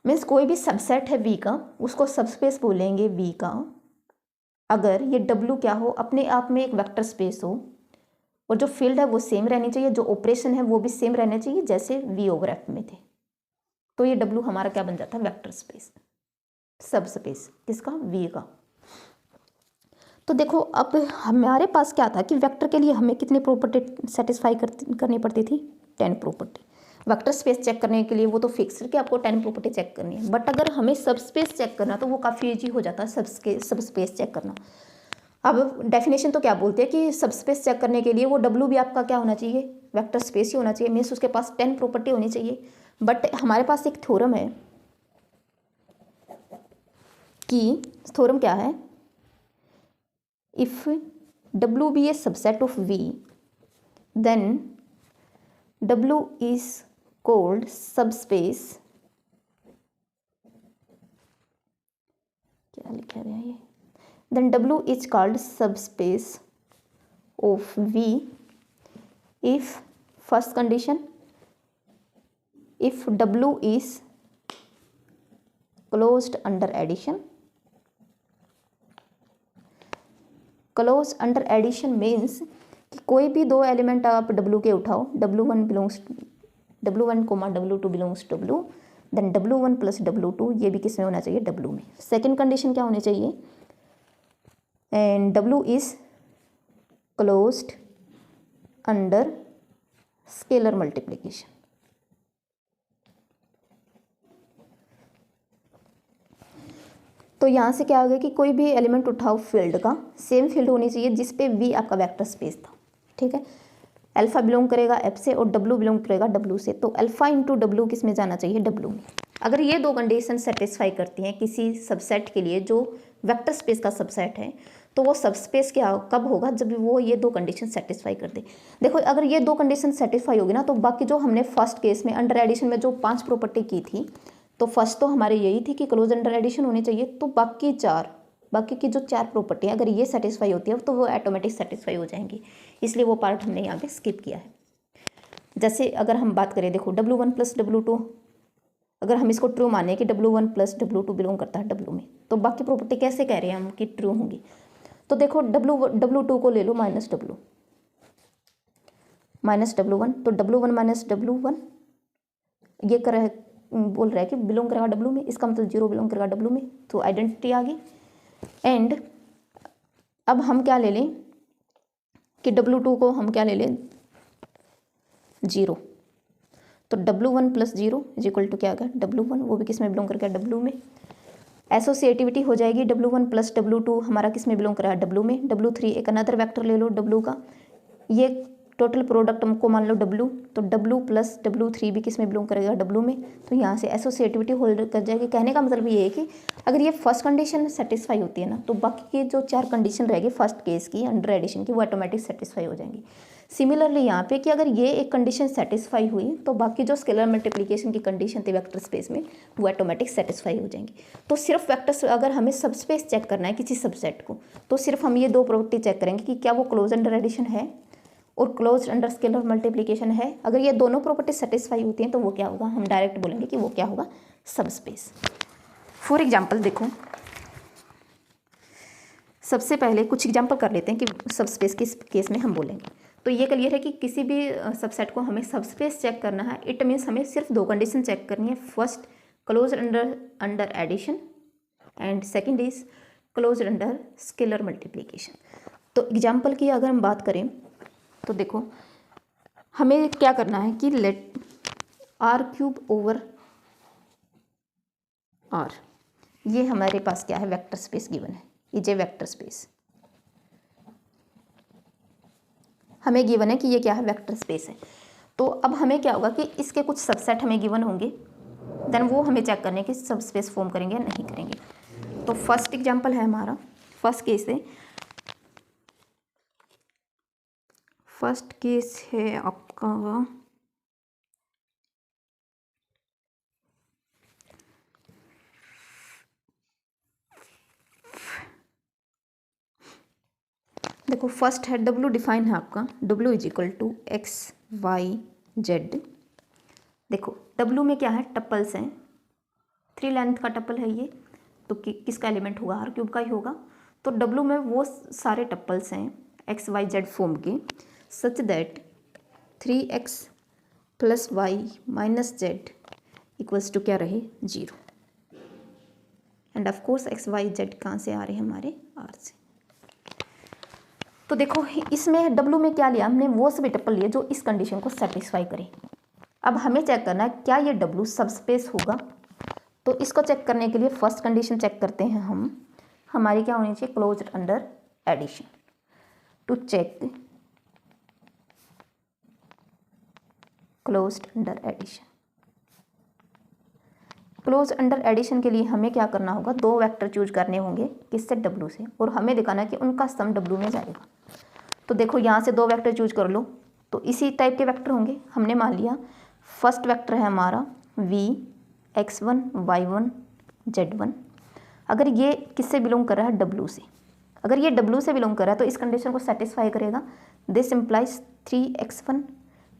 मीन्स कोई भी सबसेट है V का, उसको सबस्पेस बोलेंगे V का अगर ये W क्या हो, अपने आप में एक वेक्टर स्पेस हो और जो फील्ड है वो सेम रहनी चाहिए, जो ऑपरेशन है वो भी सेम रहने चाहिए जैसे V/F में थे। तो ये W हमारा क्या बन जाता है, वेक्टर स्पेस, सबस्पेस किसका, V का। तो देखो अब हमारे पास क्या था कि वेक्टर के लिए हमें कितनी प्रॉपर्टी सेटिस्फाई करनी पड़ती थी, 10 प्रॉपर्टी। वेक्टर स्पेस चेक करने के लिए वो तो फिक्स है कि आपको 10 प्रॉपर्टी चेक करनी है, बट अगर हमें सबस्पेस चेक करना तो वो काफ़ी ईजी हो जाता है सबस्पेस चेक करना। अब डेफिनेशन तो क्या बोलते हैं कि सबस्पेस चेक करने के लिए वो W भी आपका क्या होना चाहिए, वेक्टर स्पेस ही होना चाहिए, मीन्स उसके पास 10 प्रॉपर्टी होनी चाहिए। बट हमारे पास एक थ्योरम है कि थ्योरम क्या है, if W be a subset of V, then W is called subspace, क्या लिखा गया ये, then W is called subspace of V if first condition, if W is closed under addition। closed under addition means कि कोई भी दो element आप W के उठाओ, W1 comma W2 belongs W, then W1 plus W2 ये भी किस में होना चाहिए, W में। सेकेंड कंडीशन क्या होनी चाहिए, and W is closed under scalar multiplication. तो यहाँ से क्या हो गया कि कोई भी एलिमेंट उठाओ फील्ड का, सेम फील्ड होनी चाहिए जिस पे V आपका वेक्टर स्पेस था, ठीक है। अल्फा बिलोंग करेगा F से और W बिलोंग करेगा W से, तो अल्फा इंटू W किस में जाना चाहिए, W में। अगर ये दो कंडीशन सेटिस्फाई करती हैं किसी सबसेट के लिए जो वेक्टर स्पेस का सबसेट है, तो वो सबस्पेस क्या कब होगा, जब वो ये दो कंडीशन सेटिस्फाई कर दे। देखो अगर ये दो कंडीशन सेटिस्फाई होगी ना, तो बाकी जो हमने फर्स्ट केस में अंडर एडिशन में जो 5 प्रॉपर्टी की थी, तो फर्स्ट तो हमारी यही थी कि क्लोज अंडर एडिशन होनी चाहिए, तो बाकी की जो 4 प्रॉपर्टी अगर ये सेटिस्फाई होती है तो वो ऑटोमेटिक सेटिस्फाई हो जाएंगी, इसलिए वो पार्ट हमने यहाँ पे स्किप किया है। जैसे अगर हम बात करें, देखो W1 प्लस W2, अगर हम इसको ट्रू माने कि W1 प्लस W2 बिलोंग करता है W में, तो बाकी प्रॉपर्टी कैसे कह रहे हैं हम कि ट्रू होंगी। तो देखो W2 को ले लो -W, -W1, तो W1 माइनस W1 ये बोल रहा है कि बिलोंग करेगा W में, इसका मतलब 0 बिलोंग करेगा W में, तो आइडेंटिटी आ गई। एंड अब हम क्या ले लें कि W2 को हम क्या ले लें 0, तो W1 plus 0 is equal to क्या आ गया W1, वो भी किस में बिलोंग करेगा W में। एसोसिएटिविटी हो जाएगी W1 प्लस W2 हमारा किस में बिलोंग कर रहा है, W में। W3 एक अनदर वेक्टर ले लो W का, ये टोटल प्रोडक्ट को मान लो W, तो W प्लस W3 भी किस में बिलोंग करेगा, W में। तो यहाँ से एसोसिएटिविटी होल्ड कर जाएगी। कहने का मतलब ये है कि अगर ये फर्स्ट कंडीशन सेटिस्फाई होती है ना, तो बाकी के जो 4 कंडीशन रहेगी फर्स्ट केस की अंडर एडिशन की, वो ऑटोमेटिक सेटिस्फाई हो जाएंगी। सिमिलरली यहाँ पे कि अगर ये एक कंडीशन सेटिस्फाई हुई तो बाकी जो स्केलर मल्टीप्लिकेशन की कंडीशन थी वेक्टर स्पेस में वो ऑटोमेटिक सेटिस्फाई हो जाएंगी। तो सिर्फ वेक्टर अगर हमें सब स्पेस चेक करना है किसी सबसेट को, तो सिर्फ हम ये 2 प्रॉपर्टी चेक करेंगे कि क्या वो क्लोज अंडर एडिशन है और क्लोज अंडर स्केलर मल्टीप्लिकेशन है। अगर ये दोनों प्रॉपर्टी सेटिस्फाई होती हैं तो वो क्या होगा, हम डायरेक्ट बोलेंगे कि वो क्या होगा, सब स्पेस। फॉर एग्जाम्पल देखो, सबसे पहले कुछ एग्जाम्पल कर लेते हैं कि सब स्पेस किस केस में हम बोलेंगे। तो ये क्लियर है कि किसी भी सबसेट को हमें सब स्पेस चेक करना है, इट मीन्स हमें सिर्फ 2 कंडीशन चेक करनी है। First close under addition and second is close under scalar multiplication. तो एग्जाम्पल की अगर हम बात करें तो देखो हमें क्या करना है कि लेट R³ ओवर R, ये हमारे पास क्या है, वेक्टर स्पेस गिवन है। ये वेक्टर स्पेस हमें गिवन है कि ये क्या है, वेक्टर स्पेस है। तो अब हमें क्या होगा कि इसके कुछ सबसेट हमें गिवन होंगे, देन वो हमें चेक करने की सब स्पेस फॉर्म करेंगे या नहीं करेंगे। तो फर्स्ट एग्जांपल है हमारा, फर्स्ट केस है आपका देखो, फर्स्ट है W डिफाइन है आपका, W is equal to XYZ। देखो W में क्या है, टप्पल्स हैं, 3 लेंथ का टप्पल है ये, तो किसका एलिमेंट होगा, R³ का ही होगा। तो W में वो सारे टप्पल्स हैं XYZ फॉर्म के, such that 3x plus y minus z equals to क्या रहे, 0। एंड ऑफ कोर्स XYZ कहाँ से आ रहे हैं, हमारे R से। तो देखो इसमें W में क्या लिया हमने, वो सभी टप्पल लिए जो इस कंडीशन को सेटिस्फाई करें। अब हमें चेक करना है क्या ये W सबस्पेस होगा। तो इसको चेक करने के लिए फर्स्ट कंडीशन चेक करते हैं हम, हमारी क्या होनी चाहिए, closed under addition. To check closed under addition, close under addition के लिए हमें क्या करना होगा, 2 वेक्टर चूज करने होंगे, किससे, W से, और हमें दिखाना है कि उनका सम W में जाएगा। तो देखो यहाँ से 2 वेक्टर चूज कर लो, तो इसी टाइप के वेक्टर होंगे। हमने मान लिया फर्स्ट वेक्टर है हमारा V X1 Y1 Z1। अगर ये किससे बिलोंग कर रहा है, W से। अगर ये W से बिलोंग कर रहा है तो इस कंडीशन को सेटिस्फाई करेगा। This implies 3x1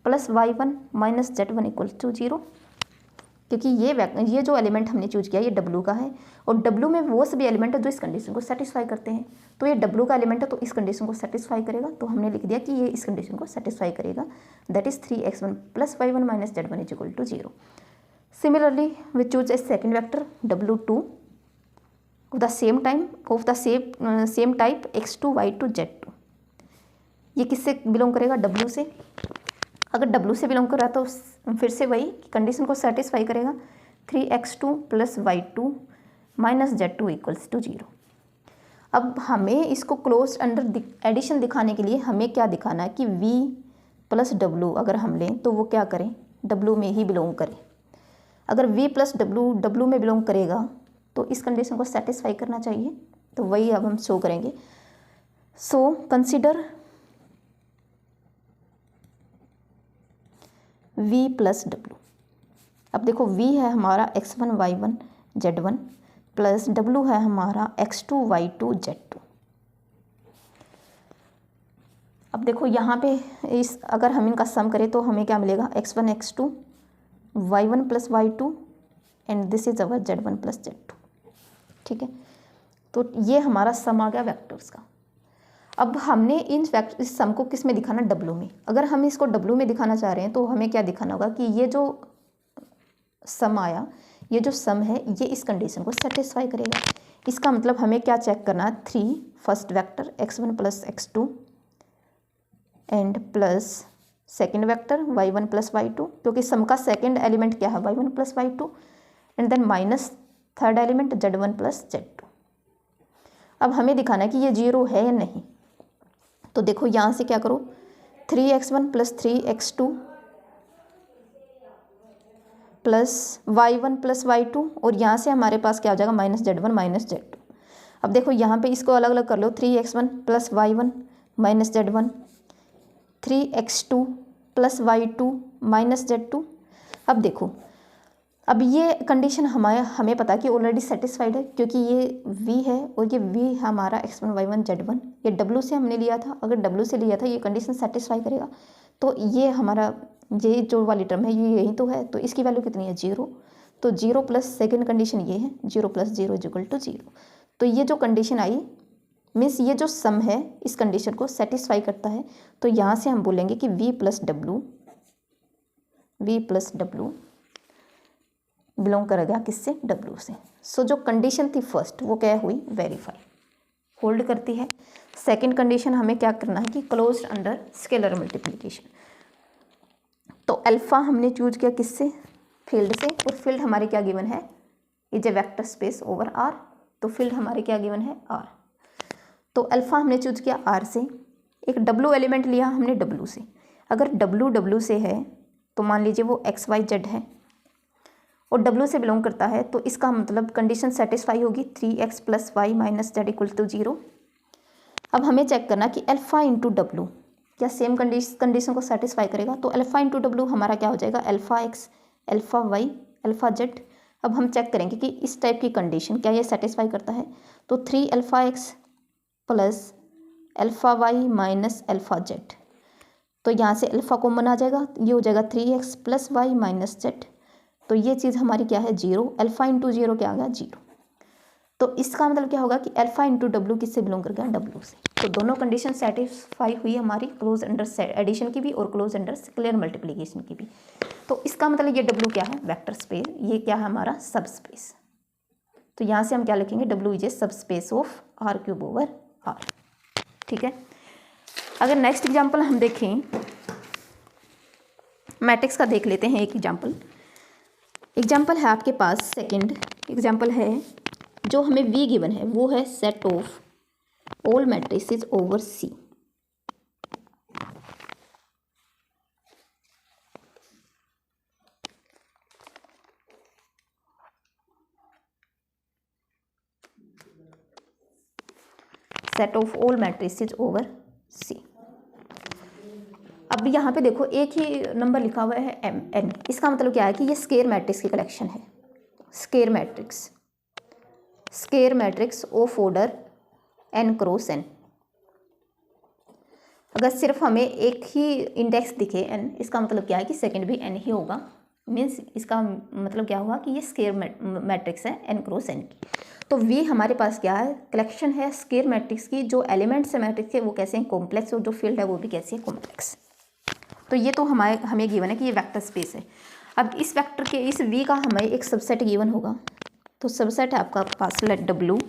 plus y1 minus z1 equal to 0, क्योंकि ये जो एलिमेंट हमने चूज किया ये W का है, और W में वो सभी एलिमेंट है जो इस कंडीशन को सेटिस्फाई करते हैं। तो ये W का एलिमेंट है तो इस कंडीशन को सेटिस्फाई करेगा, तो हमने लिख दिया कि ये इस कंडीशन को सेटिस्फाई करेगा, that is 3x1 plus y1 minus z1 is equal to 0। Similarly we choose a second vector W2 of the same same type x2 y2 z2। ये किससे बिलोंग करेगा, W से। अगर W से बिलोंग कर रहा है तो फिर से वही कंडीशन को सेटिस्फाई करेगा, 3x2 plus y2 minus z2 equals to 0। अब हमें इसको क्लोज अंडर एडिशन दिखाने के लिए हमें क्या दिखाना है कि V प्लस W अगर हम लें तो वो क्या करें, W में ही बिलोंग करें। अगर V प्लस W में बिलोंग करेगा तो इस कंडीशन को सेटिस्फाई करना चाहिए, तो वही अब हम शो करेंगे। So consider V plus W। अब देखो V है हमारा x1 y1 z1 plus W है हमारा x2 y2 z2। अब देखो यहाँ पे इस अगर हम इनका सम करें तो हमें क्या मिलेगा, x1 x2 y1 plus y2 and this is our z1 plus z2। ठीक है, तो ये हमारा सम आ गया वेक्टर्स का। अब हमने इस सम को किस में दिखाना, W में। अगर हम इसको W में दिखाना चाह रहे हैं तो हमें क्या दिखाना होगा कि ये जो सम आया, ये जो सम है ये इस कंडीशन को सेटिस्फाई करेगा। इसका मतलब हमें क्या चेक करना है, 3 first vector x1 plus x2 and plus second vector y1 plus y2, क्योंकि सम का सेकेंड एलिमेंट क्या है, y1 plus y2, and then minus third element Z1 plus Z2। अब हमें दिखाना है कि ये 0 है या नहीं। तो देखो यहाँ से क्या करो, 3x1 plus 3x2 plus y1 plus y2, और यहाँ से हमारे पास क्या हो जाएगा -Z1 माइनस Z2। अब देखो यहाँ पे इसको अलग अलग कर लो, 3x1 plus y1 minus Z1, 3x2 plus y2 minus Z2। अब देखो, अब ये कंडीशन हमें पता है कि ऑलरेडी सेटिस्फाइड है, क्योंकि ये v है और ये v हमारा x1 y1 z1, ये w से हमने लिया था। अगर w से लिया था ये कंडीशन सेटिस्फाई करेगा, तो ये हमारा ये जो वाली टर्म है ये यही तो है, तो इसकी वैल्यू कितनी है 0। तो 0 प्लस सेकेंड कंडीशन ये है, 0 प्लस 0 इज इक्वल टू 0। तो ये जो कंडीशन आई मीन्स ये जो सम है इस कंडीशन को सेटिस्फाई करता है। तो यहाँ से हम बोलेंगे कि v प्लस डब्लू बिलोंग करेगा किससे, w से। सो जो कंडीशन थी फर्स्ट वो क्या हुई, वेरीफाई, होल्ड करती है। सेकंड कंडीशन हमें क्या करना है कि क्लोज्ड अंडर स्केलर मल्टीप्लिकेशन। तो अल्फा हमने चूज किया किससे, फील्ड से, और फील्ड हमारे क्या गिवन है, is a vector space over R. तो फील्ड हमारे क्या गिवन है, आर। तो अल्फा हमने चूज किया आर से, एक w एलिमेंट लिया हमने w से। अगर w से है तो मान लीजिए वो xyz है और w से बिलोंग करता है, तो इसका मतलब कंडीशन सेटिस्फाई होगी 3x plus Y minus Z equal to 0। अब हमें चेक करना कि अल्फा इंटू डब्लू क्या सेम कंडीशन को सेटिस्फाई करेगा। तो अल्फा इंटू डब्लू हमारा क्या हो जाएगा, alpha x alpha y alpha z। अब हम चेक करेंगे कि इस टाइप की कंडीशन क्या ये सेटिस्फाई करता है। तो 3 alpha x plus alpha y minus alpha z, तो यहाँ से अल्फा कॉमन आ जाएगा, ये हो जाएगा 3x plus Y minus Z. तो ये चीज़ हमारी क्या है 0, अल्फा इंटू 0 क्या आ गया 0। तो इसका मतलब क्या होगा कि अल्फा इंटू डब्लू किससे बिलोंग कर गया, डब्लू से। तो दोनों कंडीशन सेटिस्फाई हुई हमारी क्लोज अंडर एडिशन की भी और क्लोज अंडर स्केलर मल्टीप्लिकेशन की भी। तो इसका मतलब ये डब्लू क्या है, वेक्टर स्पेस, ये क्या है हमारा सब स्पेस। तो यहाँ से हम क्या लिखेंगे, W is a subspace of R cube over R. ठीक है। अगर नेक्स्ट एग्जाम्पल हम देखें, मैट्रिक्स का देख लेते हैं एक एग्जाम्पल है आपके पास। सेकंड एग्जाम्पल है जो हमें v गिवन है, वो है set of all matrices over C। Set of all matrices over C। अब यहाँ पे देखो एक ही नंबर लिखा हुआ है n, इसका मतलब क्या है कि ये स्केयर मैट्रिक्स की कलेक्शन है। Square matrix of order n cross n। अगर सिर्फ हमें एक ही इंडेक्स दिखे n, इसका मतलब क्या है कि सेकंड भी n ही होगा। मीन्स इसका मतलब क्या हुआ कि ये स्केयर मैट्रिक्स है n क्रॉस n की। तो v हमारे पास क्या है, कलेक्शन है स्केयर मैट्रिक्स की। जो एलिमेंट्स है मैट्रिक्स के वो कैसे हैं, कॉम्प्लेक्स, और जो फील्ड है वो भी कैसे है, कॉम्प्लेक्स। तो ये तो हमें गिवन है कि ये वेक्टर स्पेस है। अब इस वेक्टर के इस v का हमें एक सबसेट गिवन होगा। तो सबसेट है आपका पास लेट w।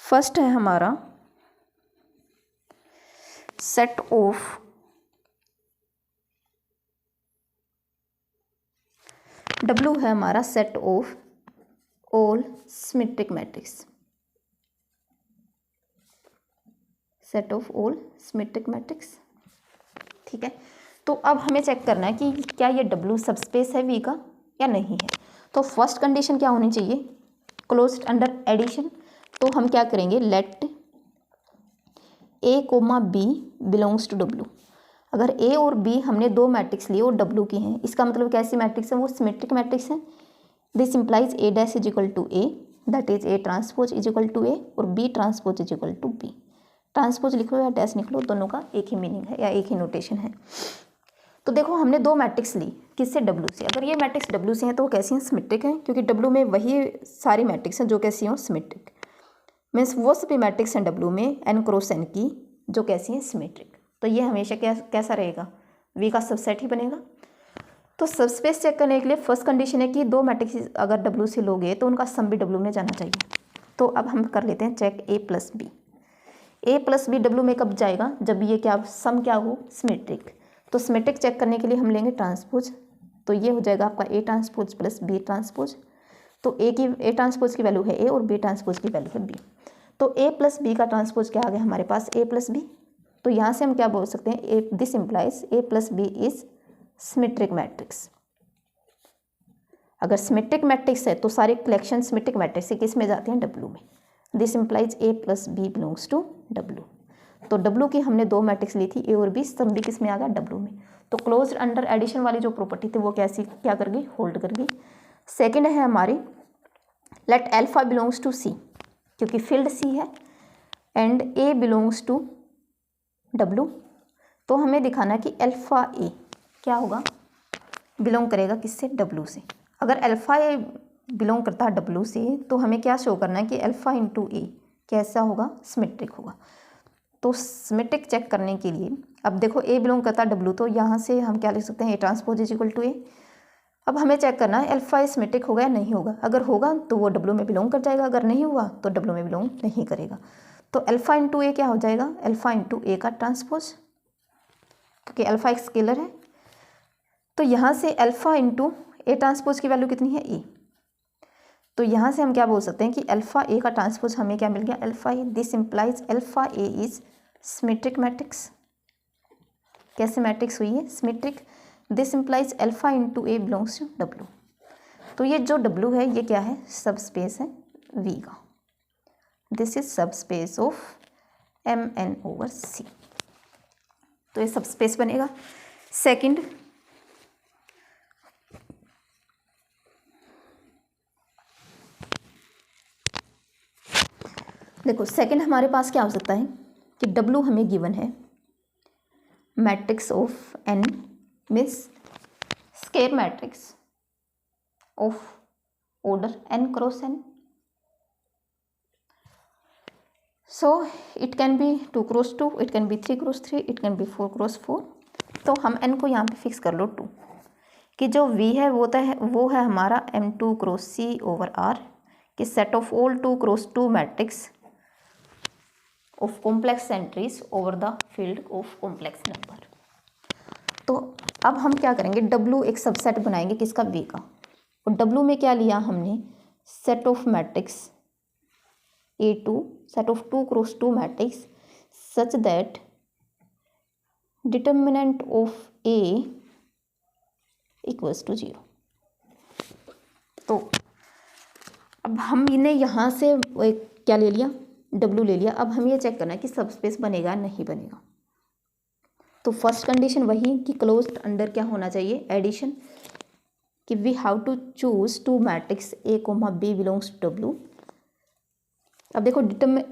फर्स्ट है हमारा सेट ऑफ w है हमारा set of all symmetric matrix, set of all symmetric matrix. ठीक है। तो अब हमें चेक करना है कि क्या ये w सबस्पेस है v का या नहीं है। तो फर्स्ट कंडीशन क्या होनी चाहिए, क्लोज्ड अंडर एडिशन। तो हम क्या करेंगे, let a comma b belongs to w। अगर a और b हमने दो मैट्रिक्स लिए और w की हैं, इसका मतलब कैसी मैट्रिक्स है, वो सिमेट्रिक मैट्रिक्स है। This implies a dash is equal to a, that is a transpose is equal to a, और b transpose is equal to b। Transpose लिख लो या डैश लिख लो, दोनों का एक ही मीनिंग है या एक ही नोटेशन है। तो देखो हमने दो मैट्रिक्स ली किससे, w से। अगर ये मैट्रिक्स w से हैं तो वो कैसी हैं, सिमेट्रिक हैं, क्योंकि w में वही सारी मैट्रिक्स हैं जो कैसी हों, सिमेट्रिक। मीन्स वो सभी मैट्रिक्स हैं w में n क्रॉस n की जो कैसी हैं, सिमेट्रिक। तो ये हमेशा कैसा रहेगा, v का सबसेट ही बनेगा। तो सबस्पेस चेक करने के लिए फर्स्ट कंडीशन है कि दो मैट्रिक्स अगर w से लोगे तो उनका सम भी w में जाना चाहिए। तो अब हम कर लेते हैं check a plus b w में कब जाएगा, जब ये क्या सम क्या हो, सिमेट्रिक। तो सिमेट्रिक चेक करने के लिए हम लेंगे ट्रांसपोज। तो ये हो जाएगा आपका a transpose plus b transpose. तो ए ट्रांसपोज की वैल्यू है ए और बी ट्रांसपोज की वैल्यू है बी। तो ए प्लस बी का ट्रांसपोज क्या आ गया हमारे पास, ए प्लस बी। तो यहाँ से हम क्या बोल सकते हैं, A this implies A plus B is symmetric matrix. अगर सिमेट्रिक मैट्रिक्स है तो सारे कलेक्शन सिमेट्रिक मैट्रिक्स से किस में जाते हैं, डब्ल्यू में। This implies A plus B belongs to W. तो डब्ल्यू की हमने दो मैट्रिक्स ली थी, ए और बी, सब भी किस में आ गया, डब्ल्यू में। तो क्लोज्ड अंडर एडिशन वाली जो प्रॉपर्टी थी वो कैसी क्या कर गई, होल्ड कर गई। सेकेंड है हमारी let alpha belongs to C, क्योंकि फील्ड सी है and A belongs to W. तो हमें दिखाना है कि अल्फा ए क्या होगा, बिलोंग करेगा किससे, डब्ल्यू से। अगर अल्फा ए बिलोंग करता है डब्ल्यू से तो हमें क्या शो करना है कि अल्फा इंटू ए कैसा होगा, सिमेट्रिक होगा। तो सिमेट्रिक चेक करने के लिए अब देखो ए बिलोंग करता है डब्ल्यू, तो यहाँ से हम क्या लिख सकते हैं, A transpose is equal to A. अब हमें चेक करना है अल्फा ए सिमेट्रिक होगा या नहीं होगा। अगर होगा तो वो डब्ल्यू में बिलोंग कर जाएगा, अगर नहीं हुआ तो डब्ल्यू में बिलोंग नहीं करेगा। तो अल्फा इंटू ए क्या हो जाएगा, अल्फा इंटू ए का ट्रांसपोज, क्योंकि अल्फा एक स्केलर है। तो यहाँ से अल्फा इंटू ए ट्रांसपोज की वैल्यू कितनी है, ए। तो यहाँ से हम क्या बोल सकते हैं कि अल्फा ए का ट्रांसपोज हमें क्या मिल गया, alpha A. This implies alpha A is symmetric matrix. कैसे मैट्रिक्स हुई है, symmetric. This implies alpha into A belongs to W. तो ये जो डब्ल्यू है ये क्या है, सब स्पेस है वी का। This is subspace of M N over C. तो ये सब स्पेस बनेगा। सेकंड, देखो सेकंड हमारे पास क्या हो सकता है कि डब्ल्यू हमें गिवन है matrix of N, means square matrix of order N cross N. So it can be 2 cross 2, it can be 3 cross 3, it can be 4 cross 4। तो हम एन को यहाँ पे फिक्स कर लो 2, कि जो वी है वो है हमारा m2 cross C over R, कि set of all 2 cross 2 matrix of complex entries over the field of complex number. तो अब हम क्या करेंगे, डब्ल्यू एक सबसेट बनाएंगे किसका, वी का। और डब्ल्यू में क्या लिया हमने, set of matrix A2, set of 2 cross 2 matrix such that determinant of A equals to 0। तो अब हम इन्हें यहाँ से क्या ले लिया, डब्ल्यू ले लिया। अब हम ये चेक करना है कि सब स्पेस बनेगा नहीं बनेगा। तो फर्स्ट कंडीशन वही कि क्लोज्ड अंडर क्या होना चाहिए, एडिशन, कि we have to choose 2 matrix A comma B belongs to W. अब देखो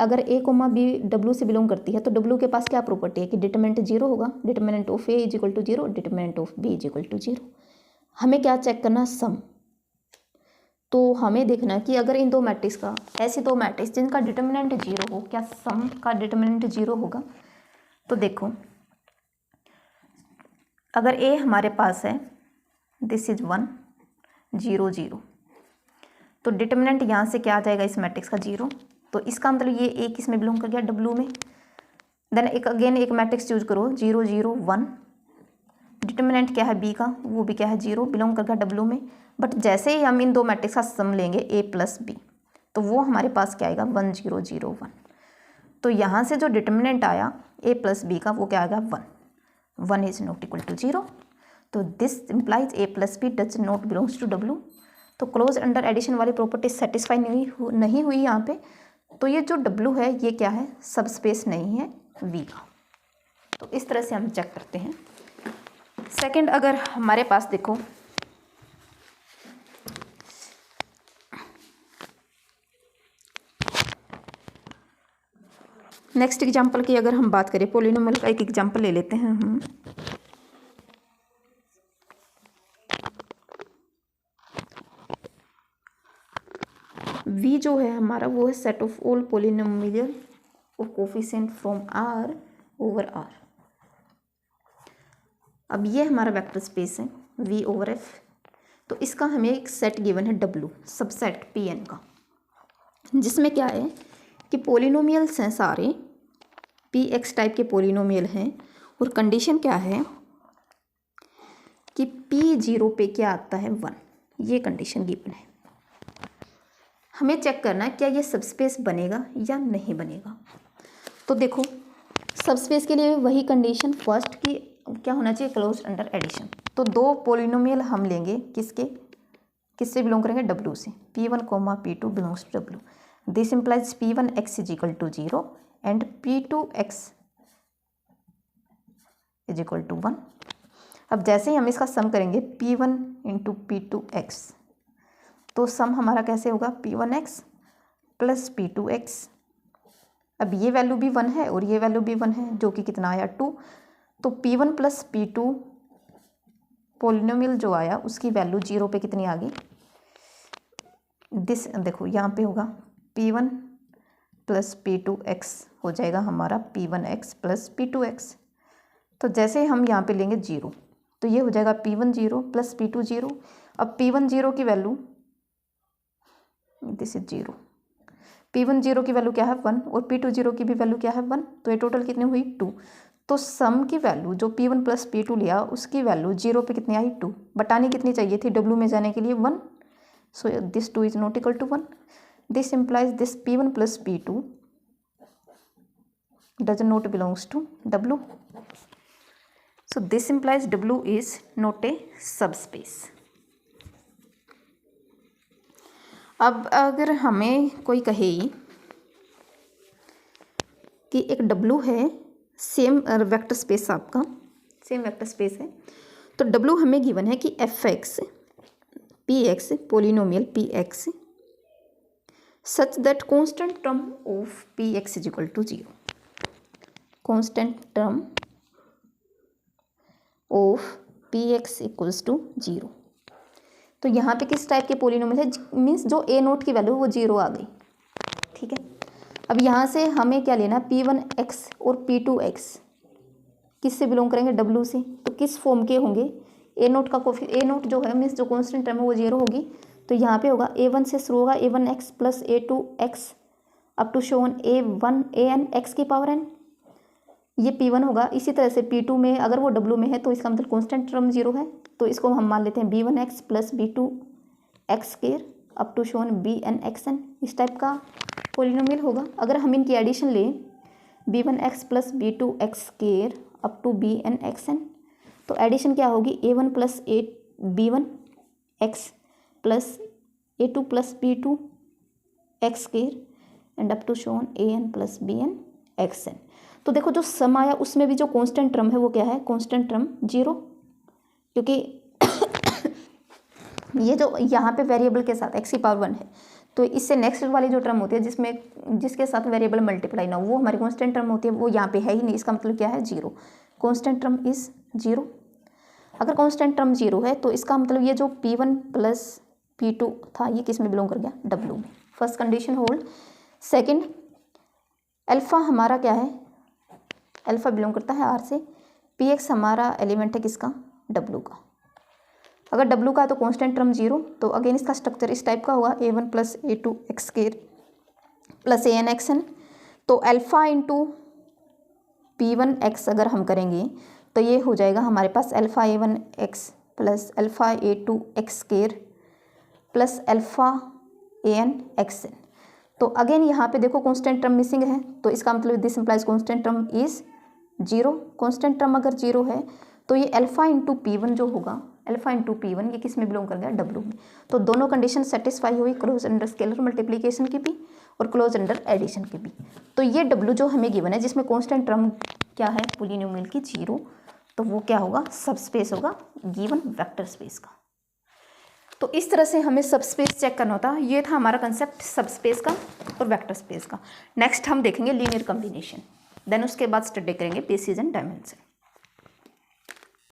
अगर ए कोमा बी डब्ल्यू से बिलोंग करती है तो डब्ल्यू के पास क्या प्रॉपर्टी है कि डिटरमिनेंट 0 होगा, determinant of A is equal to 0, determinant of B is equal to 0। हमें क्या चेक करना, सम। तो हमें देखना कि अगर इन दो मैट्रिक्स का, ऐसे दो मैट्रिक्स जिनका डिटरमिनेंट 0 हो, क्या सम का डिटरमिनेंट 0 होगा। तो देखो अगर ए हमारे पास है, दिस इज 1 0 0, तो डिटरमिनेंट यहाँ से क्या आ जाएगा इस मैट्रिक्स का, 0। तो इसका मतलब ये ए किस में बिलोंग कर गया, डब्ल्यू में। देन एक मैट्रिक्स चूज करो 0 0 1, डिटरमिनेंट क्या है बी का, वो भी क्या है 0, बिलोंग कर गया डब्ल्यू में। बट जैसे ही हम इन दो मैट्रिक्स का सम लेंगे ए प्लस बी, तो वो हमारे पास क्या आएगा, 1 0 0 1। तो यहाँ से जो डिटरमिनेंट आया ए प्लस बी का वो क्या आएगा, 1 इज नॉट इक्वल टू 0। तो this implies A plus B does not belongs to W. तो क्लोज अंडर एडिशन वाली प्रॉपर्टी सेटिस्फाई नहीं हुई यहाँ पे। तो ये जो डब्ल्यू है ये क्या है, सब स्पेस नहीं है वी का। तो इस तरह से हम चेक करते हैं। सेकंड, अगर हमारे पास देखो नेक्स्ट एग्जांपल की अगर हम बात करें, पॉलिनोमियल का एक एग्जांपल ले लेते हैं हम। वी जो है हमारा वो है set of all polynomial of coefficient from R over R. अब ये हमारा वेक्टर स्पेस है वी ओवर एफ। तो इसका हमें एक सेट गिवन है डब्ल्यू, सबसेट पी एन का, जिसमें क्या है कि पॉलिनोमियल्स हैं सारे, पी एक्स टाइप के पॉलिनोमियल हैं। और कंडीशन क्या है कि पी 0 पे क्या आता है, 1। ये कंडीशन गिवन है। हमें चेक करना है क्या ये सबस्पेस बनेगा या नहीं बनेगा। तो देखो सबस्पेस के लिए वही कंडीशन फर्स्ट की क्या होना चाहिए, क्लोज अंडर एडिशन। तो दो पोलिनोमियल हम लेंगे किससे बिलोंग करेंगे, W से। P1, P2 belongs to W। This implies P1x is equal to 0 and P2x is equal to 1। अब जैसे ही हम इसका सम करेंगे P1 इंटू P2x, तो सम हमारा कैसे होगा, P1x प्लस P2x। अब ये वैल्यू भी 1 है और ये वैल्यू भी 1 है, जो कि कितना आया 2। तो P1 प्लस P2 पोलिनोमियल जो आया उसकी वैल्यू 0 पे कितनी आ गई, दिस देखो यहाँ पे होगा P1 प्लस P2x हो जाएगा हमारा P1x प्लस P2x। तो जैसे हम यहाँ पे लेंगे 0 तो ये हो जाएगा P1 0 प्लस P2 0। अब P1 0 की वैल्यू, दिस इज 0, P1 0 की वैल्यू क्या है 1 और P2 0 की भी वैल्यू क्या है 1। तो ये टोटल कितनी हुई 2। तो सम की वैल्यू जो P1 प्लस P2 लिया उसकी वैल्यू 0 पे कितनी आई 2। बटानी कितनी चाहिए थी W में जाने के लिए 1। So this 2 is not equal to 1। This implies this P1 plus P2 does not belongs to W। So this implies W is not a subspace. अब अगर हमें कोई कहे कि एक W है, सेम वेक्टर स्पेस, आपका सेम वेक्टर स्पेस है, तो W हमें गिवन है कि fx px polynomial px such that constant term of px is equal to 0। Constant term of px equals to 0। तो यहाँ पे किस टाइप के पोलिनोमियल है, मीन्स जो a नोट की वैल्यू वो 0 आ गई, ठीक है। अब यहाँ से हमें क्या लेना, P1x और P2x किससे बिलोंग करेंगे, W से। तो किस फॉर्म के होंगे, a नोट का a नोट जो है मीन्स जो कॉन्स्टेंट टर्म है वो 0 होगी। तो यहाँ पे होगा a1 से शुरू होगा a1x plus a2x up to shown a1 x की पावर n, ये P1 होगा। इसी तरह से P2 में अगर वो W में है तो इसका मतलब कॉन्स्टेंट टर्म 0 है, तो इसको हम मान लेते हैं B1x plus B2x square up to shown Bn(xn), इस टाइप का पोलिनोमियल होगा। अगर हम इनकी एडिशन लें B1x plus B2x square up to Bn(xn), तो एडिशन क्या होगी, a1 plus B1x plus a2 plus B2x square and up to shown an plus Bn(xn). तो देखो जो सम आया उसमें भी जो कांस्टेंट टर्म है वो क्या है, कांस्टेंट टर्म 0, क्योंकि ये जो यहाँ पे वेरिएबल के साथ x की पावर 1 है, तो इससे नेक्स्ट वाली जो टर्म होती है जिसके साथ वेरिएबल मल्टीप्लाई ना हो वो हमारी कांस्टेंट टर्म होती है, वो यहाँ पे है ही नहीं। इसका मतलब क्या है 0, कांस्टेंट टर्म इज 0। अगर कांस्टेंट टर्म 0 है तो इसका मतलब ये जो P1 प्लस P2 था ये किस में बिलोंग कर गया, W में। First condition hold. Second, alpha हमारा क्या है, अल्फा बिलोंग करता है R से, Px हमारा एलिमेंट है किसका, W का। अगर W का है तो कांस्टेंट टर्म 0, तो अगेन इसका स्ट्रक्चर इस टाइप का होगा a1 plus a2x square plus an(xn). तो अल्फा इंटू P1x अगर हम करेंगे तो ये हो जाएगा हमारे पास alpha a1x plus alpha a2x square plus alpha an(xn). तो अगेन यहाँ पे देखो कांस्टेंट टर्म मिसिंग है, तो इसका मतलब this implies constant term is 0। Constant term अगर 0 है तो ये अल्फा इंटू P1 जो होगा, अल्फा इंटू P1 ये किस में बिलोंग कर गया, W में। तो दोनों कंडीशन सेटिस्फाई हुई, क्लोज अंडर स्केलर मल्टीप्लिकेशन की भी और क्लोज अंडर एडिशन की भी। तो ये W जो हमें गिवन है जिसमें कांस्टेंट टर्म क्या है, पोलिनोमियल की 0, तो वो क्या होगा, सबस्पेस होगा गिवन वेक्टर स्पेस का। तो इस तरह से हमें सबस्पेस चेक करना होता है। ये था हमारा कंसेप्ट सबस्पेस का और वेक्टर स्पेस का। नेक्स्ट हम देखेंगे लीनियर कॉम्बिनेशन, देन उसके बाद स्टडी करेंगे बेसिस एंड डायमेंशन।